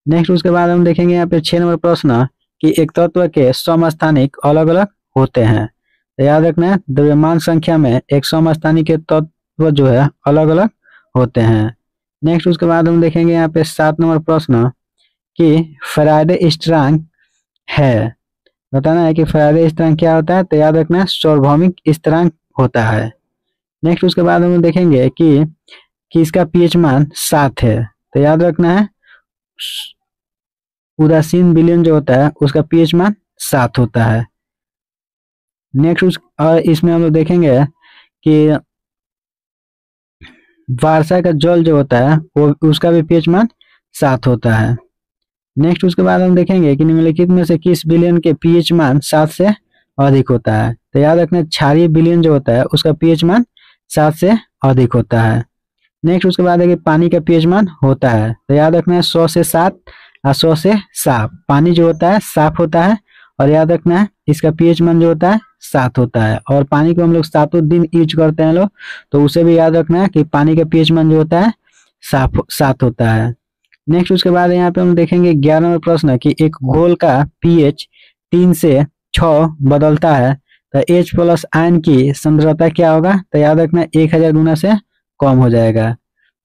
नेक्स्ट उसके बाद हम देखेंगे यहाँ पे 6 नंबर प्रश्न कि एक तत्व के समस्थानिक अलग अलग होते हैं। तो याद रखना है, द्रव्यमान संख्या में एक समस्थानिक के तत्व जो है अलग अलग होते हैं। नेक्स्ट उसके बाद हम देखेंगे यहाँ पे 7 नंबर प्रश्न कि फैराडे स्थिरांक है। बताना है कि फैराडे स्थिरांक क्या होता है। तो याद रखना है, सार्वभौमिक स्थिरांक होता है। नेक्स्ट उसके बाद हम देखेंगे कि इसका पीएच मान 7 है। तो याद रखना है, उदासीन विलयन जो होता है उसका पीएच मान 7 होता है। नेक्स्ट इसमें हम लोग देखेंगे कि वार्षा का जल जो होता है वो उसका भी पीएच मान 7 होता है। नेक्स्ट उसके बाद हम देखेंगे कि निम्नलिखित में से किस विलयन के पीएच मान 7 से अधिक होता है। तो याद रखना, क्षारीय विलयन जो होता है उसका पीएच मान 7 से अधिक होता है। नेक्स्ट उसके बाद है कि पानी का पीएच मान होता है। तो याद रखना है 100 से 7 और 100 से साफ। पानी जो होता है साफ होता है और याद रखना है इसका पीएच मान जो होता है 7 होता है। और पानी को हम लोग 7 दिन यूज करते हैं लोग, तो उसे भी याद रखना है कि पानी का पीएच मान जो होता है 7 होता है। नेक्स्ट उसके बाद यहाँ पे हम देखेंगे 11वां प्रश्न कि एक घोल का पीएच 3 से 6 बदलता है तो H प्लस आयन की सांद्रता क्या होगा। तो याद रखना 1000 गुना से कम हो जाएगा।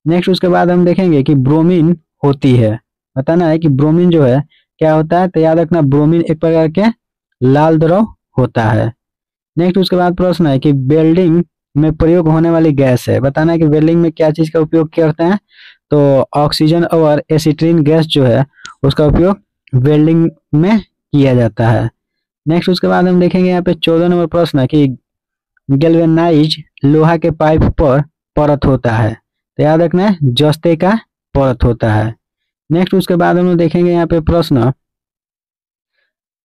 नेक्स्ट उसके बाद हम देखेंगे कि ब्रोमीन होती है। बताना है कि ब्रोमीन जो है क्या होता है। तो याद रखना, ब्रोमीन एक प्रकार के लाल द्रव होता है। नेक्स्ट उसके बाद प्रश्न है कि वेल्डिंग में प्रयोग होने वाली गैस है। बताना है कि वेल्डिंग में क्या चीज का उपयोग करते हैं। तो ऑक्सीजन और एसिट्रीन गैस जो है उसका उपयोग वेल्डिंग में किया जाता है। नेक्स्ट उसके बाद हम देखेंगे यहाँ पे 14 नंबर प्रश्न है कि गैल्वेनाइज लोहा के पाइप पर परत होता है। तो याद रखना है, जस्ते का परत होता है। नेक्स्ट उसके बाद हम लोग देखेंगे यहाँ पे प्रश्न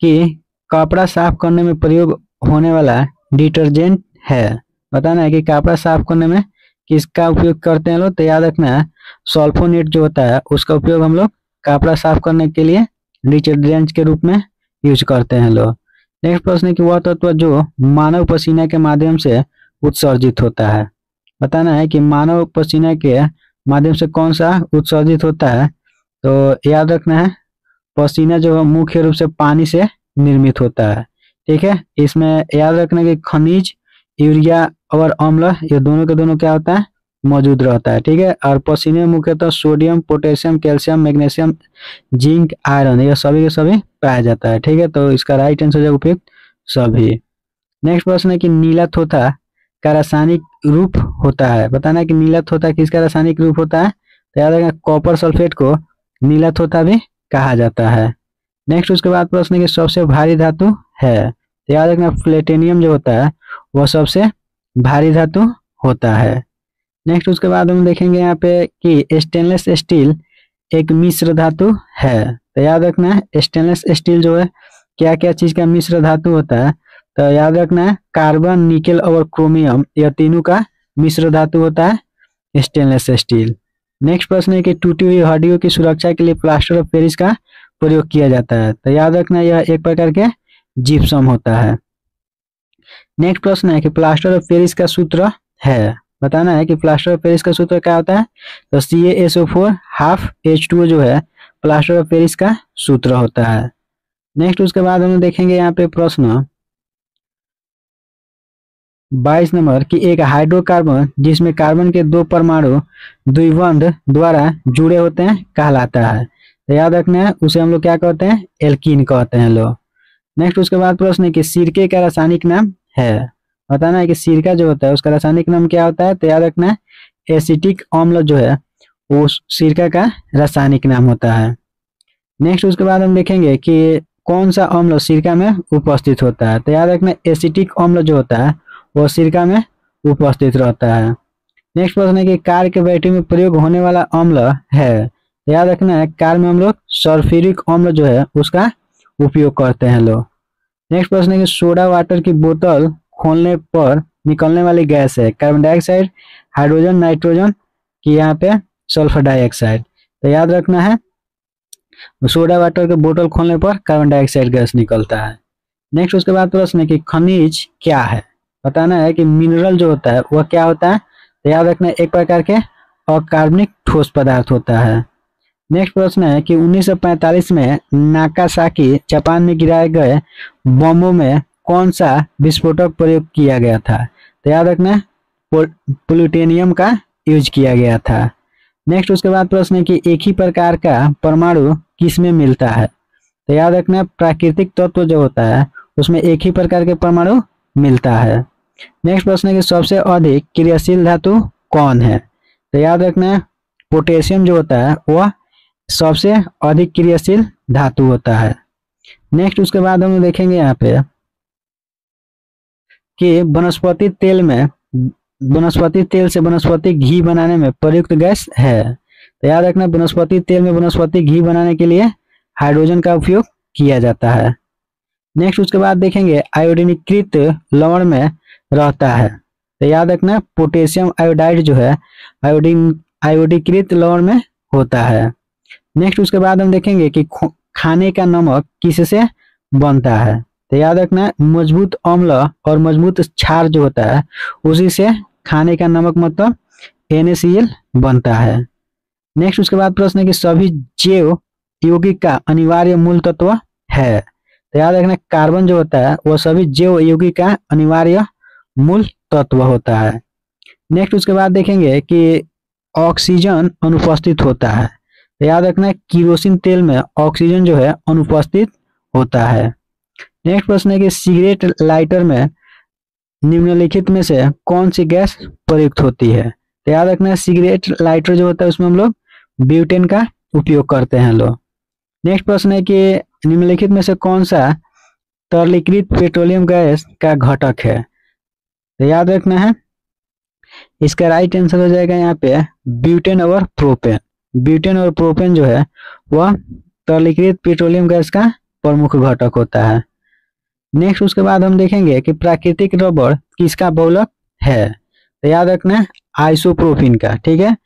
कि कपड़ा साफ करने में प्रयोग होने वाला डिटर्जेंट है। बताना है कि कपड़ा साफ करने में किसका उपयोग करते हैं लोग। तो याद रखना है, सल्फोनेट जो होता है उसका उपयोग हम लोग कपड़ा साफ करने के लिए डिटर्जेंट के रूप में यूज करते हैं लोग। नेक्स्ट प्रश्न है कि वह तत्व जो मानव पसीना के माध्यम से उत्सर्जित होता है। बताना है कि मानव पसीना के माध्यम से कौन सा उत्सर्जित होता है। तो याद रखना है, पसीना जो है मुख्य रूप से पानी से निर्मित होता है। ठीक है, इसमें याद रखना कि खनिज, यूरिया और अम्ल ये दोनों के दोनों क्या होता है, मौजूद रहता है। ठीक है, और पसीने में मुख्यतः sodium, potassium, calcium, magnesium, zinc, iron ये सभी के सभी पाया जाता है। ठीक है, तो इसका राइट आंसर है उपयुक्त सभी। नेक्स्ट प्रश्न है कि नीला थोथा का रासायनिक रूप होता है। बताना है कि नीला थोथा किसका रासायनिक रूप होता है। तो याद रखना, कॉपर सल्फेट को नीला थोथा भी कहा जाता है। नेक्स्ट उसके बाद प्रश्न है कि सबसे भारी धातु है। तो याद रखना, प्लेटिनियम जो होता है वह सबसे भारी धातु होता है। नेक्स्ट उसके बाद हम देखेंगे यहाँ पे कि स्टेनलेस स्टील एक मिश्र धातु है। तो याद रखना है, स्टेनलेस स्टील जो है क्या क्या चीज का मिश्र धातु होता है। तो याद रखना है, कार्बन, निकेल और क्रोमियम यह तीनों का मिश्र धातु होता है स्टेनलेस स्टील। नेक्स्ट प्रश्न है कि टूटी हुई हड्डियों की सुरक्षा के लिए प्लास्टर ऑफ पेरिस का प्रयोग किया जाता है। तो याद रखना यह एक प्रकार के जिप्सम होता है। नेक्स्ट प्रश्न है कि प्लास्टर ऑफ पेरिस का सूत्र है, बताना है कि प्लास्टर ऑफ पेरिस का सूत्र क्या होता है। तो CaSO4 हाफ H2O जो है प्लास्टर ऑफ पेरिस का सूत्र होता है। नेक्स्ट उसके बाद हम देखेंगे यहाँ पे प्रश्न 22 नंबर की एक हाइड्रोकार्बन जिसमें कार्बन के 2 परमाणु द्विबंध द्वारा जुड़े होते हैं कहलाता है। तो याद रखना है उसे हम लोग क्या कहते हैं, एल्कीन कहते हैं लोग। नेक्स्ट उसके बाद प्रश्न है कि सिरके का रासायनिक नाम है, बताना है कि सिरका जो होता है उसका रासायनिक नाम क्या होता है। तो याद रखना है एसिटिक अम्ल जो है वो सिरका का रासायनिक नाम होता है। नेक्स्ट उसके बाद हम देखेंगे कि कौन सा अम्ल सिरका में उपस्थित होता है। तो याद रखना एसिटिक अम्ल जो होता है वो सिरका में उपस्थित रहता है। नेक्स्ट प्रश्न है कि कार के बैटरी में प्रयोग होने वाला अम्ल है। तो याद रखना है कार में हम लोग सल्फ्यूरिक अम्ल जो है उसका उपयोग करते हैं लोग। नेक्स्ट प्रश्न है कि सोडा वाटर की बोतल खोलने पर निकलने वाली गैस है कार्बन डाइऑक्साइड, हाइड्रोजन, नाइट्रोजन की यहाँ पे सल्फर डाइऑक्साइड। तो याद रखना है सोडा वाटर के बोतल खोलने पर कार्बन डाइऑक्साइड गैस निकलता है। नेक्स्ट उसके बाद प्रश्न है कि खनिज क्या है, बताना है कि मिनरल जो होता है वह क्या होता है। तो याद रखना एक प्रकार के अकार्बनिक ठोस पदार्थ होता है। नेक्स्ट प्रश्न है कि 1945 में नागासाकी जापान में गिराए गए बमों में कौन सा विस्फोटक प्रयोग किया गया था। तो याद रखना प्लूटोनियम का यूज किया गया था। नेक्स्ट उसके बाद प्रश्न है कि एक ही प्रकार का परमाणु किसमें मिलता है। तो याद रखना प्राकृतिक तत्व जो होता है उसमें एक ही प्रकार के परमाणु मिलता है। नेक्स्ट प्रश्न है कि सबसे अधिक क्रियाशील धातु कौन है। तो याद रखना पोटेशियम जो होता है वह सबसे अधिक क्रियाशील धातु होता है। नेक्स्ट उसके बाद हम देखेंगे यहाँ पे कि वनस्पति तेल से वनस्पति घी बनाने में प्रयुक्त गैस है। तो याद रखना वनस्पति तेल में वनस्पति घी बनाने के लिए हाइड्रोजन का उपयोग किया जाता है। नेक्स्ट उसके बाद देखेंगे आयोडीनीकृत लवण में रहता है। तो याद रखना पोटेशियम आयोडाइड जो है आयोडीकृत लवण में होता है। नेक्स्ट उसके बाद हम देखेंगे कि खाने का नमक किससे बनता है। तो याद रखना मजबूत अम्ल और मजबूत क्षार जो होता है उसी से खाने का नमक मतलब NaCl बनता है। नेक्स्ट उसके बाद प्रश्न है कि सभी जैव यौगिक का अनिवार्य मूल तत्व है। तो याद रखना कार्बन जो होता है वह सभी जैव यौगिक का अनिवार्य मूल तत्व होता है। नेक्स्ट उसके बाद देखेंगे कि ऑक्सीजन अनुपस्थित होता है। तो याद रखना किरोसिन तेल में ऑक्सीजन जो है अनुपस्थित होता है। नेक्स्ट प्रश्न है कि सिगरेट लाइटर में निम्नलिखित में से कौन सी गैस प्रयुक्त होती है। तो याद रखना सिगरेट लाइटर जो होता है उसमें हम लोग ब्यूटेन का उपयोग करते हैं लोग। नेक्स्ट प्रश्न है कि निम्नलिखित में से कौन सा तरलीकृत पेट्रोलियम गैस का घटक है। तो याद रखना है इसका राइट आंसर हो जाएगा यहाँ पे ब्यूटेन और प्रोपेन। ब्यूटेन और प्रोपेन जो है वह तरलीकृत पेट्रोलियम गैस का प्रमुख घटक होता है। नेक्स्ट उसके बाद हम देखेंगे कि प्राकृतिक रबड़ किसका बहुलक है। तो याद रखना आइसोप्रोपिन का, ठीक है,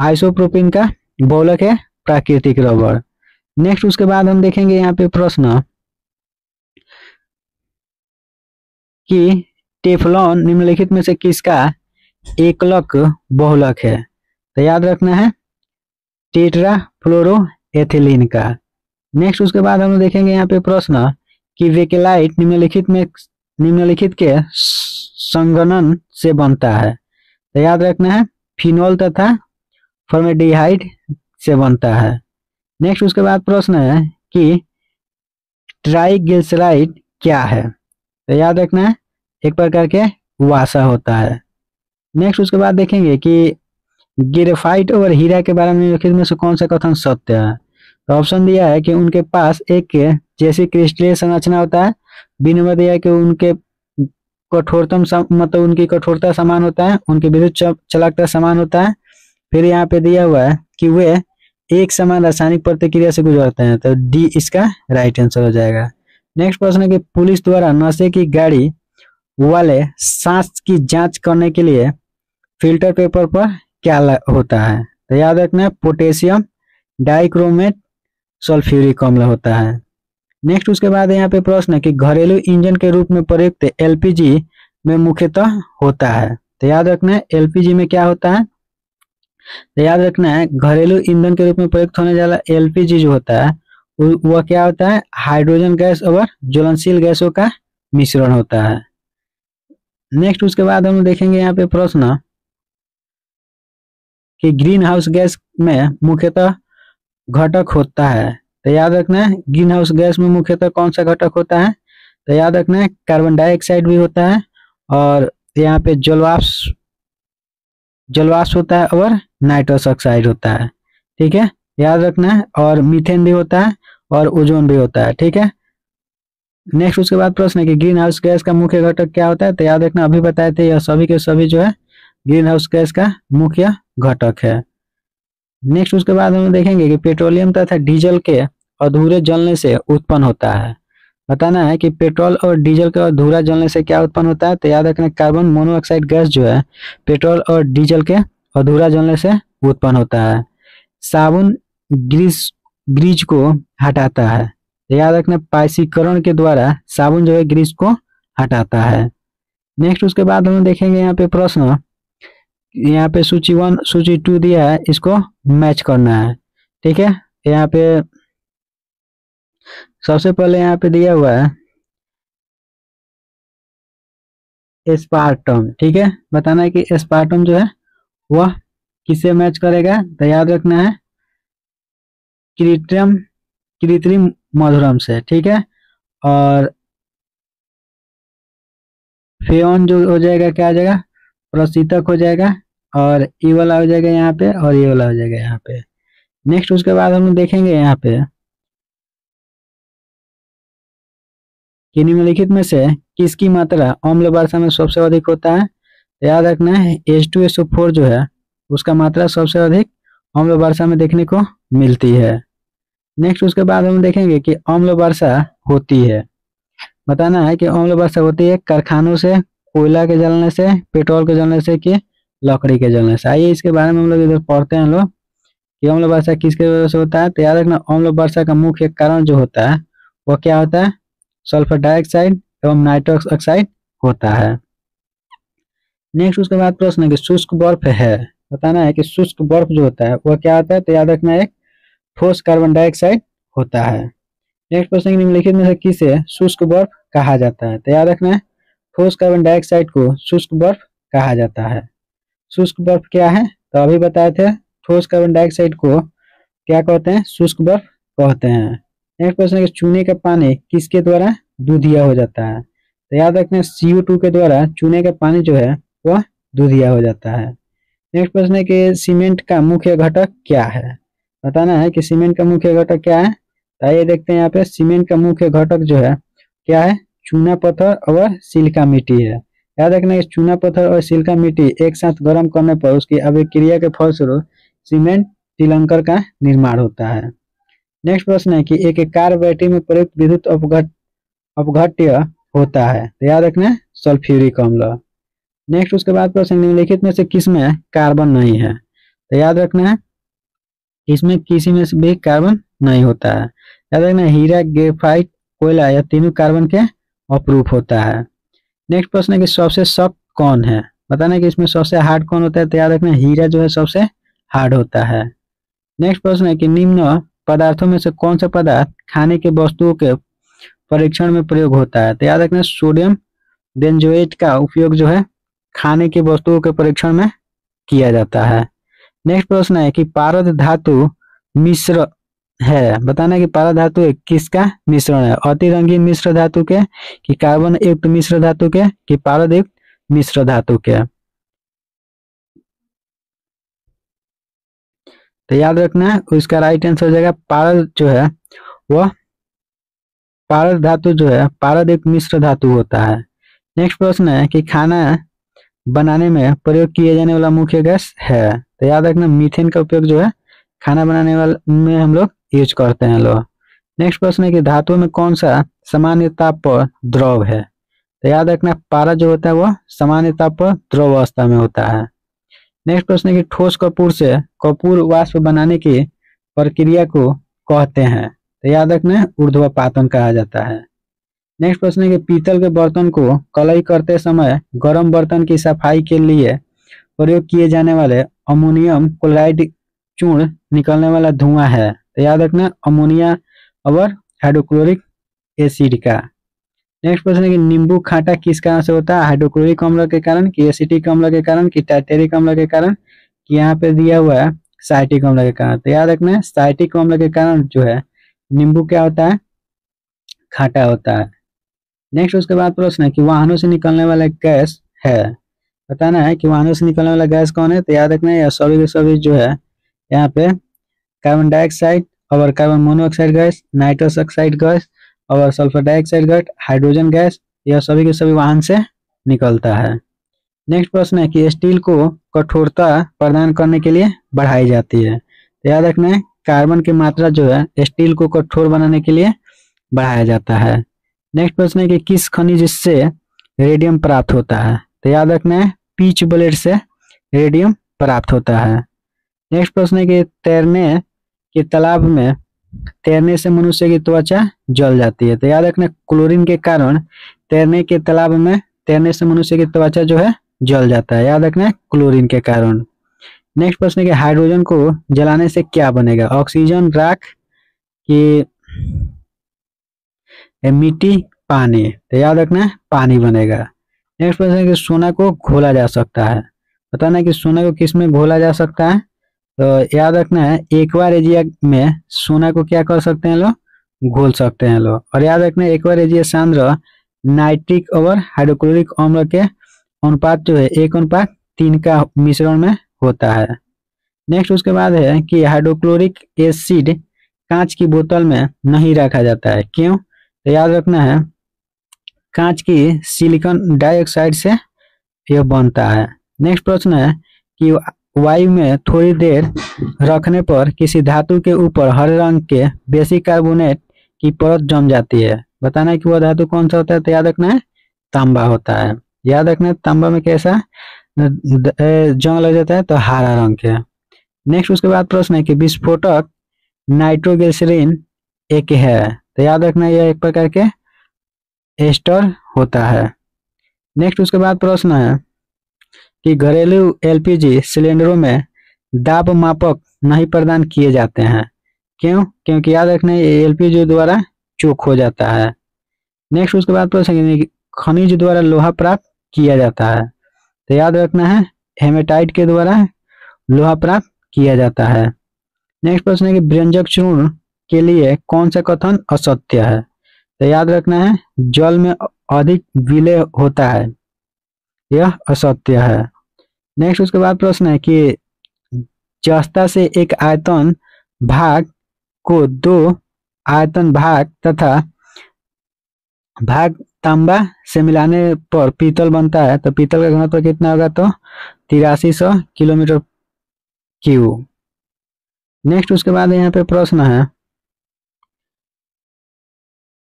आइसोप्रोपिन का बहुलक है प्राकृतिक रबड़। नेक्स्ट उसके बाद हम देखेंगे यहाँ पे प्रश्न कि टेफ्लॉन निम्नलिखित में से किसका एकलक बहुलक है। तो याद रखना है टेट्राफ्लोरोएथिलीन का। नेक्स्ट उसके बाद हम देखेंगे यहाँ पे प्रश्न कि वेकेलाइट निम्नलिखित के संगठन से बनता है। तो याद रखना है फिनोल तथा फॉर्मेल्डिहाइड से बनता है। नेक्स्ट उसके बाद प्रश्न है कि ट्राइग्लिसराइड क्या है। तो याद रखना है एक प्रकार के वासा होता है। नेक्स्ट उसके बाद देखेंगे कि ग्रेफाइट और हीरा के बारे में निम्नलिखित में से कौन सा कथन सत्य है। तो ऑप्शन दिया है कि उनके पास एक जैसी क्रिस्टलीय संरचना होता है। बी नंबर दिया है कि उनके कठोरतम मतलब उनकी कठोरता समान होता है, उनकी विद्युत चालकता समान होता है। फिर यहाँ पे दिया हुआ है कि वे एक समान रासायनिक प्रतिक्रिया से गुजरते हैं। तो डी इसका राइट आंसर हो जाएगा। नेक्स्ट प्रश्न है कि पुलिस द्वारा नशे की गाड़ी वाले सांस की जांच करने के लिए फिल्टर पेपर पर क्या होता है। तो याद रखना पोटेशियम डाइक्रोमेट सल्फ्यूरिक अम्ल होता है। नेक्स्ट उसके बाद यहाँ पे प्रश्न है कि घरेलू इंजन के रूप में प्रयुक्त एलपीजी में मुख्यतः होता है। तो याद रखना है एलपीजी में क्या होता है, तो याद रखना है घरेलू ईंधन के रूप में प्रयुक्त होने वाला एलपीजी जो होता है वह क्या होता है, हाइड्रोजन गैस और ज्वलनशील गैसों का मिश्रण होता है। नेक्स्ट उसके बाद हम देखेंगे यहाँ पे प्रश्न कि ग्रीन हाउस गैस में मुख्यतः घटक होता है। तो याद रखना है ग्रीन हाउस गैस में मुख्यतः कौन सा घटक होता है, तो याद रखना है कार्बन डाइऑक्साइड भी होता है और यहाँ पे जलवाष्प होता है और नाइट्रस ऑक्साइड होता है। ठीक है, याद रखना है और मीथेन भी होता है और ओजोन भी होता है। ठीक है, नेक्स्ट उसके बाद प्रश्न है कि ग्रीन हाउस गैस का मुख्य घटक क्या होता है। तो याद रखना अभी बताए थे यह सभी के सभी जो है ग्रीन हाउस गैस का मुख्य घटक है। नेक्स्ट उसके बाद हम देखेंगे कि पेट्रोलियम तथा डीजल के अधूरे जलने से उत्पन्न होता है। बताना है कि पेट्रोल और डीजल का अधूरा जलने से क्या उत्पन्न होता है। तो याद रखना कार्बन मोनोऑक्साइड गैस जो है पेट्रोल और डीजल के अधूरा जलने से उत्पन्न होता है। साबुन ग्रीज को हटाता है। तो याद रखना पाइसीकरण के द्वारा साबुन जो है ग्रीस को हटाता है। नेक्स्ट उसके बाद हम देखेंगे यहाँ पे प्रश्न, यहाँ पे सूची 1 सूची 2 दिया है, इसको मैच करना है। ठीक है, यहाँ पे सबसे पहले यहाँ पे दिया हुआ है एस्पार्टम। ठीक है, बताना है कि एस्पार्टम जो है वह किसे मैच करेगा। तो याद रखना है कृत्रिम मधुरम से। ठीक है, और फेन जो हो जाएगा क्या आ जाएगा, प्रशीतक हो जाएगा और ये वाला हो जाएगा यहाँ पे और ये वाला हो जाएगा यहाँ पे। नेक्स्ट उसके बाद हम देखेंगे यहाँ पे कि निम्नलिखित में से किसकी मात्रा अम्ल वर्षा में सबसे अधिक होता है। तो याद रखना है H2SO4 जो है उसका मात्रा सबसे अधिक अम्ल वर्षा में देखने को मिलती है। नेक्स्ट उसके बाद हम देखेंगे कि अम्ल वर्षा होती है। बताना है कि अम्ल वर्षा होती है कारखानों से, कोयला के जलने से, पेट्रोल के जलने से कि लकड़ी के जलने से। आइए इसके बारे में हम लोग इधर पढ़ते हैं लोग कि अम्ल वर्षा किसके वजह से होता है। तो याद रखना अम्ल वर्षा का मुख्य कारण जो होता है वह क्या होता है, सल्फर डाइऑक्साइड एवं नाइट्रस ऑक्साइड होता है। नेक्स्ट उसके बाद प्रश्न है कि शुष्क बर्फ है। बताना है कि शुष्क बर्फ जो होता है वह क्या होता है। तो याद रखना एक ठोस कार्बन डाइऑक्साइड होता है। नेक्स्ट प्रश्न है निम्नलिखित में से किसे शुष्क बर्फ कहा जाता है। तो याद रखना है ठोस कार्बन डाइऑक्साइड को शुष्क बर्फ कहा जाता है। शुष्क बर्फ क्या है, तो अभी बताए थे ठोस कार्बन डाइऑक्साइड को क्या कहते हैं, शुष्क बर्फ कहते हैं। नेक्स्ट प्रश्न है कि चूने का पानी किसके द्वारा दूधिया हो जाता है। तो याद रखना CO2 के द्वारा चूने का पानी जो है वह दूधिया हो जाता है। नेक्स्ट प्रश्न है कि सीमेंट का मुख्य घटक क्या है। बताना है कि सीमेंट का मुख्य घटक क्या है। तो आइए देखते हैं यहाँ पे सीमेंट का मुख्य घटक जो है क्या है, चूना पत्थर और सिलिका मिट्टी है। याद रखना कि चूना पत्थर और सिलिका मिट्टी एक साथ गर्म करने पर उसकी अभिक्रिया के फलस्वरूप सीमेंट तिलंकर का निर्माण होता है। नेक्स्ट प्रश्न है कि एक कार बैटरी में प्रयुक्त विद्युत अपघट्य होता है। तो याद रखना सल्फ्यूरिक अम्ल। नेक्स्ट उसके बाद प्रश्न निम्नलिखित में से किसमें कार्बन नहीं है। तो याद रखना है इसमें किसी में से भी कार्बन नहीं होता है। याद रखना हीरा, ग्रेफाइट, कोयला या तीनों कार्बन के अपरूप होता है। नेक्स्ट प्रश्न है कि सबसे सख्त कौन है। बताना कि इसमें सबसे हार्ड कौन होता है। तो याद रखना हीरा जो है सबसे हार्ड होता है। नेक्स्ट प्रश्न है कि निम्न पदार्थों में से कौन सा पदार्थ खाने के वस्तुओं के परीक्षण में प्रयोग होता है। तो याद रखना सोडियम बेंजोएट का उपयोग जो है खाने की वस्तुओं के परीक्षण में किया जाता है। नेक्स्ट प्रश्न है कि पारद धातु मिश्र है। बताना कि पारद धातु किसका मिश्रण है, अति रंगीन मिश्र धातु के कि कार्बन युक्त मिश्र धातु के कि पारद युक्त मिश्र धातु के। तो याद रखना है उसका राइट आंसर हो जाएगा पारद जो है वह पारद धातु जो है पारद एक मिश्र धातु होता है। नेक्स्ट प्रश्न है कि खाना बनाने में प्रयोग किए जाने वाला मुख्य गैस है। तो याद रखना मीथेन का उपयोग जो है खाना बनाने वाले में हम लोग यूज करते हैं लोग। नेक्स्ट प्रश्न है कि धातु में कौन सा सामान्य ताप पर द्रव है। तो याद रखना पारा जो होता है वह सामान्य ताप पर द्रव अवस्था में होता है। नेक्स्ट प्रश्न है कि ठोस कपूर से कपूर वाष्प बनाने की प्रक्रिया को कहते हैं, तो याद रखना ऊर्ध्वपातन कहा जाता है। नेक्स्ट प्रश्न है कि पीतल के बर्तन को कलई करते समय गर्म बर्तन की सफाई के लिए प्रयोग किए जाने वाले अमोनियम क्लोराइड चूर्ण निकलने वाला धुआं है, तो याद रखना अमोनिया और हाइड्रोक्लोरिक एसिड का। नेक्स्ट प्रश्न है कि नींबू खाटा किस कारण से होता है, हाइड्रोक्लोरिक अम्ल के कारण कि एसिटिक अम्ल के कारण कि टाइटेरिक अम्ल के कारण कि यहाँ पे दिया हुआ है साइटिक अम्ल के कारण, तो याद रखना साइटिक अम्ल के कारण जो है नींबू क्या होता है, खाटा होता है। नेक्स्ट उसके बाद प्रश्न है कि वाहनों से निकलने वाला गैस है, बताना है कि वाहनों से निकलने वाला गैस कौन है, तो याद रखना है सभी के सभी जो है यहाँ पे कार्बन डाइऑक्साइड और carbon monoxide gas, nitrous oxide gas और sulphur dioxide gas, hydrogen gas, यह सभी के सभी वाहन से निकलता है। नेक्स्ट प्रश्न है कि स्टील को कठोरता प्रदान करने के लिए बढ़ाई जाती है, तो याद रखना है कार्बन की मात्रा जो है स्टील को कठोर बनाने के लिए बढ़ाया जाता है। नेक्स्ट प्रश्न है कि किस खनिज से रेडियम प्राप्त होता है, तो याद रखना है पीच ब्लेड से रेडियम प्राप्त होता है। नेक्स्ट प्रश्न है कि तैरने के तालाब में तैरने से मनुष्य की त्वचा जल जाती है, तो याद रखना क्लोरीन के कारण तैरने के तालाब में तैरने से मनुष्य की त्वचा जो है जल जाता है, याद रखना क्लोरीन के कारण। नेक्स्ट प्रश्न है कि हाइड्रोजन को जलाने से क्या बनेगा, ऑक्सीजन, राख कि मिट्टी, पानी, तो याद रखना पानी बनेगा। नेक्स्ट प्रश्न है कि सोना को घोला जा सकता है, बताना कि सोना को किस में घोला जा सकता है, तो याद रखना है एक्वारेजिया में सोना को क्या कर सकते हैं लोग, घोल सकते हैं लोग। और याद रखना एक्वारेजिया सांद्र नाइट्रिक और हाइड्रोक्लोरिक अम्ल के अनुपात जो है 1:3 का मिश्रण में होता है। नेक्स्ट उसके बाद है कि हाइड्रोक्लोरिक एसिड कांच की बोतल में नहीं रखा जाता है, क्यों, तो याद रखना है कांच की सिलिकॉन डाइऑक्साइड से यह बनता है। नेक्स्ट प्रश्न है कि वायु में थोड़ी देर रखने पर किसी धातु के ऊपर हरे रंग के बेसिक कार्बोनेट की परत जम जाती है, बताना है कि वह धातु कौन सा होता है, तो याद रखना है तांबा होता है। याद रखना है तांबा में कैसा जंग लग जाता है, तो हरा रंग के। नेक्स्ट उसके बाद प्रश्न है कि विस्फोटक नाइट्रोग्लिसरीन एक है, तो याद रखना यह एक प्रकार के एस्टर होता है। नेक्स्ट उसके बाद प्रश्न है कि घरेलू एलपीजी सिलेंडरों में दाब मापक नहीं प्रदान किए जाते हैं, क्यों, क्योंकि याद रखना ये एलपीजी द्वारा चोक हो जाता है। नेक्स्ट उसके बाद प्रश्न है कि खनिज द्वारा लोहा प्राप्त किया जाता है, तो याद रखना है हेमेटाइट के द्वारा लोहा प्राप्त किया जाता है। नेक्स्ट प्रश्न है कि व्यंजक चूर्ण के लिए कौन सा कथन असत्य है, तो याद रखना है जल में अधिक विलय होता है, यह असत्य है। नेक्स्ट उसके बाद प्रश्न है कि जस्ता से एक आयतन भाग को दो आयतन भाग तथा भाग तांबा से मिलाने पर पीतल बनता है, तो पीतल का घनत्व कितना होगा, तो 8300 किलोमीटर क्यूब। नेक्स्ट उसके बाद यहाँ पे प्रश्न है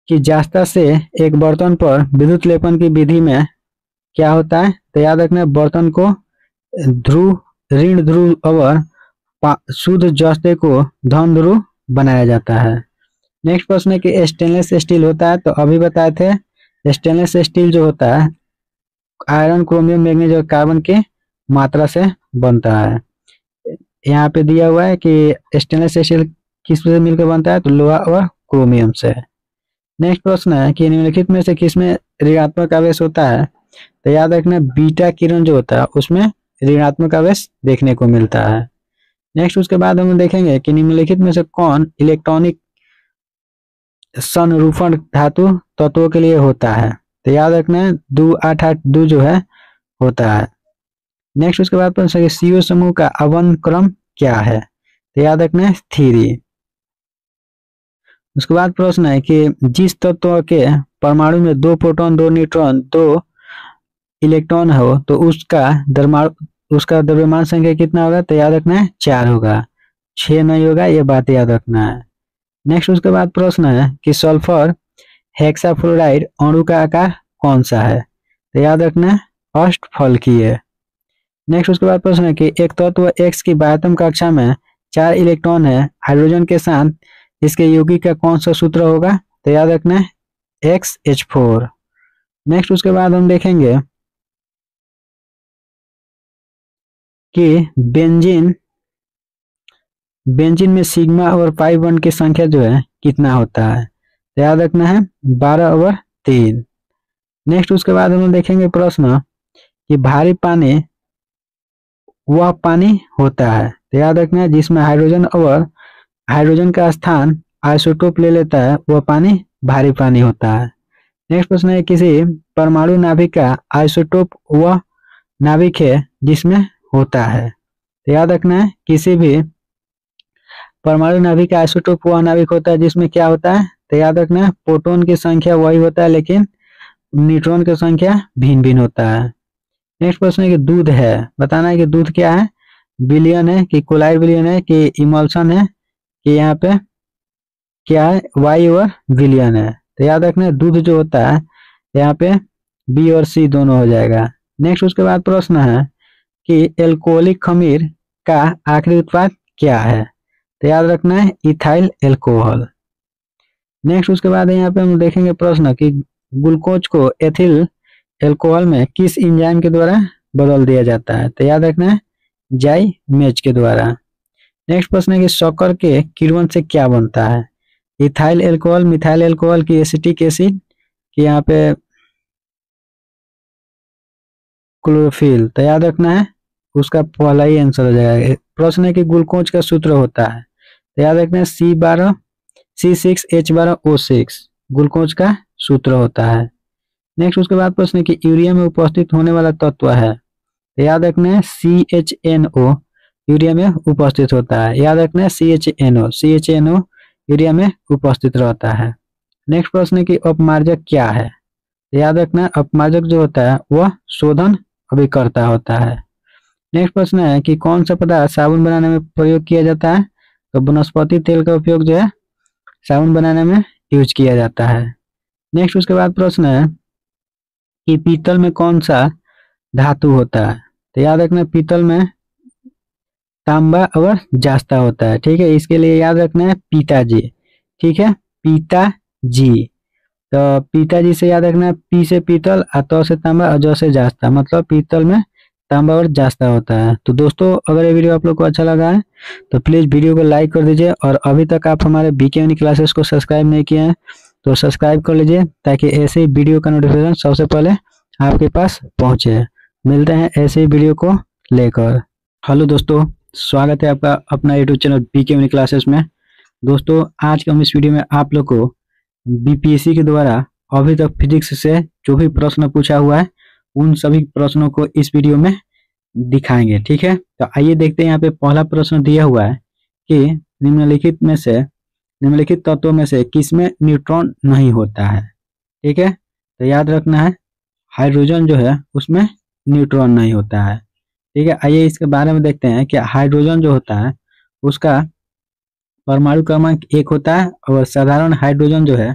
कि जास्ता से एक बर्तन पर विद्युत लेपन की विधि में क्या होता है, तो याद रखना बर्तन को ध्रुव, ऋण ध्रुव और शुद्ध जस्ते को धन ध्रुव बनाया जाता है। नेक्स्ट प्रश्न है कि स्टेनलेस स्टील होता है, तो अभी बताए थे स्टेनलेस स्टील जो होता है आयरन, क्रोमियम, मैग्नीज और कार्बन की मात्रा से बनता है। यहाँ पे दिया हुआ है कि स्टेनलेस स्टील किस से मिलकर बनता है, तो लोहा और क्रोमियम से। नेक्स्ट प्रश्न है कि निम्नलिखित में से किसमें ऋणात्मक आवेश होता है, तो याद रखना बीटा किरण जो होता है उसमें ऋणात्मक आवेश देखने को मिलता है। नेक्स्ट उसके बाद हम देखेंगे कि निम्नलिखित में से कौन इलेक्ट्रॉनिक संरूपण धातु तत्वों के लिए होता है, तो याद रखना है 288 जो है होता है। नेक्स्ट उसके बाद प्रश्न है CO समूह का अवर्ण क्रम क्या है, तो याद रखना है 3। उसके बाद प्रश्न है कि जिस तत्व के परमाणु में 2 प्रोटॉन 2 न्यूट्रॉन 2 इलेक्ट्रॉन हो तो उसका द्रव्यमान संख्या कितना होगा, तो याद रखना है 4 होगा, 6 नहीं होगा, ये बात याद रखना है। नेक्स्ट उसके बाद प्रश्न है कि सल्फर हेक्साफ्लोराइड अणु का आकार कौन सा है, तो याद रखना है अष्टफलकीय। नेक्स्ट उसके बाद प्रश्न है कि एक तत्व एक्स की बाह्यतम कक्षा में 4 इलेक्ट्रॉन है हाइड्रोजन के साथ, इसके यौगिक का कौन सा सूत्र होगा? तो याद रखना है XH4। नेक्स्ट उसके बाद हम देखेंगे कि बेंजीन बेंजीन में सिग्मा और पाई बॉन्ड की संख्या जो है कितना होता है? तो याद रखना है 12/3। नेक्स्ट उसके बाद हम देखेंगे प्रश्न कि भारी पानी वह पानी होता है, तो याद रखना है जिसमें हाइड्रोजन का स्थान आइसोटोप ले लेता है, वह पानी भारी पानी होता है। नेक्स्ट प्रश्न है किसी परमाणु नाभिक का आइसोटोप वह नाभिक है जिसमें होता है, तो याद रखना है किसी भी परमाणु नाभिक का आइसोटोप वह नाभिक होता है जिसमें क्या होता है? तो याद रखना है प्रोटॉन की संख्या वही होता है लेकिन न्यूट्रॉन की संख्या भिन्न भिन्न होता है। नेक्स्ट प्रश्न है कि दूध है, बताना है कि दूध क्या है? विलयन है कि कोलाइड विलयन है कि इमल्शन है कि यहाँ पे क्या है वाई और विलयन है? तो याद रखना है दूध जो होता है यहाँ पे बी और सी दोनों हो जाएगा। नेक्स्ट उसके बाद प्रश्न है कि एल्कोहलिक खमीर का आखिरी उत्पाद क्या है? तो याद रखना है इथाइल एल्कोहल। नेक्स्ट उसके बाद यहाँ पे हम देखेंगे प्रश्न कि ग्लूकोज को एथिल एल्कोहल में किस एंजाइम के द्वारा बदल दिया जाता है? तो याद रखना है जाइमेज के द्वारा। नेक्स्ट प्रश्न है कि शक्कर के किण्वन से क्या बनता है? इथाइल एल्कोहल, मिथाइल एल्कोहल की एसिटिक एसिड कि यहाँ पे क्लोरोफिल। तो याद रखना है उसका पहला ही आंसर हो जाएगा। प्रश्न है कि ग्लूकोज का सूत्र होता है, तो याद रखना है C6H12O6 ग्लूकोज का सूत्र होता है। नेक्स्ट उसके बाद प्रश्न है कि यूरिया में उपस्थित होने वाला तत्व है, तो याद रखना है CHNO यूरिया में उपस्थित होता है। याद रखना है CHNO यूरिया में उपस्थित रहता है। नेक्स्ट प्रश्न है कि अपमार्जक क्या है? तो याद रखना है अपमार्जक जो होता है वह शोधन अभिकर्ता होता है। नेक्स्ट प्रश्न है कि कौन सा पदार्थ साबुन बनाने में प्रयोग किया जाता है? तो वनस्पति तेल का उपयोग जो है साबुन बनाने में यूज किया जाता है। नेक्स्ट उसके बाद प्रश्न है कि पीतल में कौन सा धातु होता है? तो याद रखना पीतल में तांबा और जास्ता होता है। ठीक है, इसके लिए याद रखना है पिताजी। ठीक है, पिताजी। तो पिताजी से याद रखना है पी से पीतल, तो से तांबा और ज से जास्ता, मतलब पीतल में तांबा और जास्ता होता है। तो दोस्तों अगर ये वीडियो आप लोग को अच्छा लगा है तो प्लीज वीडियो को लाइक कर दीजिए, और अभी तक आप हमारे बीके यूनि क्लासेस को सब्सक्राइब नहीं किए हैं तो सब्सक्राइब कर लीजिए, ताकि ऐसे ही वीडियो का नोटिफिकेशन सबसे पहले आपके पास पहुंचे। मिलते हैं ऐसे ही वीडियो को लेकर। हेलो दोस्तों, स्वागत है आपका अपना YouTube channel BK uni classes में। दोस्तों आज के हम इस वीडियो में आप लोग को बीपीएससी के द्वारा अभी तक फिजिक्स से जो भी प्रश्न पूछा हुआ है उन सभी प्रश्नों को इस वीडियो में दिखाएंगे। ठीक है, तो आइए देखते हैं। यहाँ पे पहला प्रश्न दिया हुआ है कि निम्नलिखित तत्वों में से किसमें न्यूट्रॉन नहीं होता है। ठीक है, तो याद रखना है हाइड्रोजन जो है उसमें न्यूट्रॉन नहीं होता है। ठीक है, आइए इसके बारे में देखते हैं कि हाइड्रोजन जो होता है उसका परमाणु क्रमांक 1 होता है, और साधारण हाइड्रोजन जो है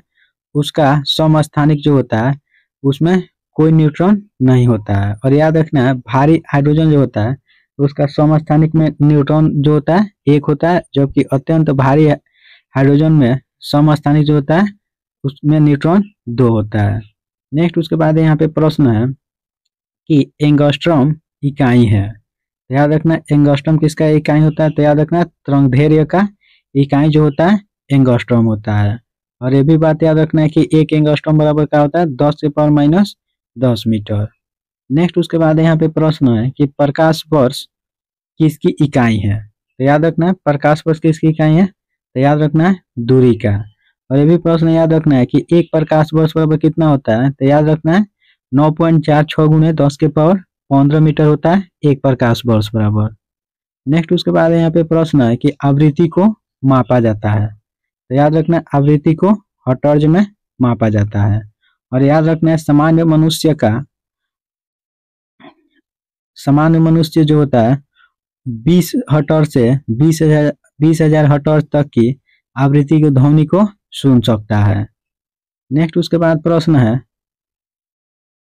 उसका समस्थानिक जो होता है उसमें कोई न्यूट्रॉन नहीं होता है। और याद रखना है भारी हाइड्रोजन जो होता है उसका समस्थानिक में न्यूट्रॉन जो होता है 1 होता है, जबकि अत्यंत भारी हाइड्रोजन में समस्थानिक जो होता है उसमें न्यूट्रॉन 2 होता है। नेक्स्ट उसके बाद यहाँ पे प्रश्न है कि एंगस्ट्रॉम इकाई है। याद रखना एंगस्ट्रॉम किसका इकाई होता है? तो याद रखना तरंगदैर्घ्य का इकाई जो होता है एंगस्ट्रॉम होता है। और ये भी बात याद रखना है कि एक एंगस्ट्रॉम बराबर क्या होता है? 10⁻⁻10 मीटर। नेक्स्ट उसके बाद यहाँ पे प्रश्न है कि प्रकाश वर्ष किसकी इकाई है? तो याद रखना है प्रकाश वर्ष किसकी इकाई है? तो याद रखना है दूरी का। और ये भी प्रश्न याद रखना है कि एक प्रकाश वर्ष बराबर कितना होता है? तो याद रखना है 9.46 × 10⁻15 मीटर होता है एक प्रकाश वर्ष बराबर। नेक्स्ट उसके बाद यहाँ पे प्रश्न है कि आवृत्ति को मापा जाता है। तो याद रखना आवृत्ति को हर्ट्ज में मापा जाता है। और याद रखना है सामान्य मनुष्य जो होता है 20 हर्ट्ज से 20,000 हर्ट्ज तक की आवृत्ति की ध्वनि को सुन सकता है। नेक्स्ट उसके बाद प्रश्न है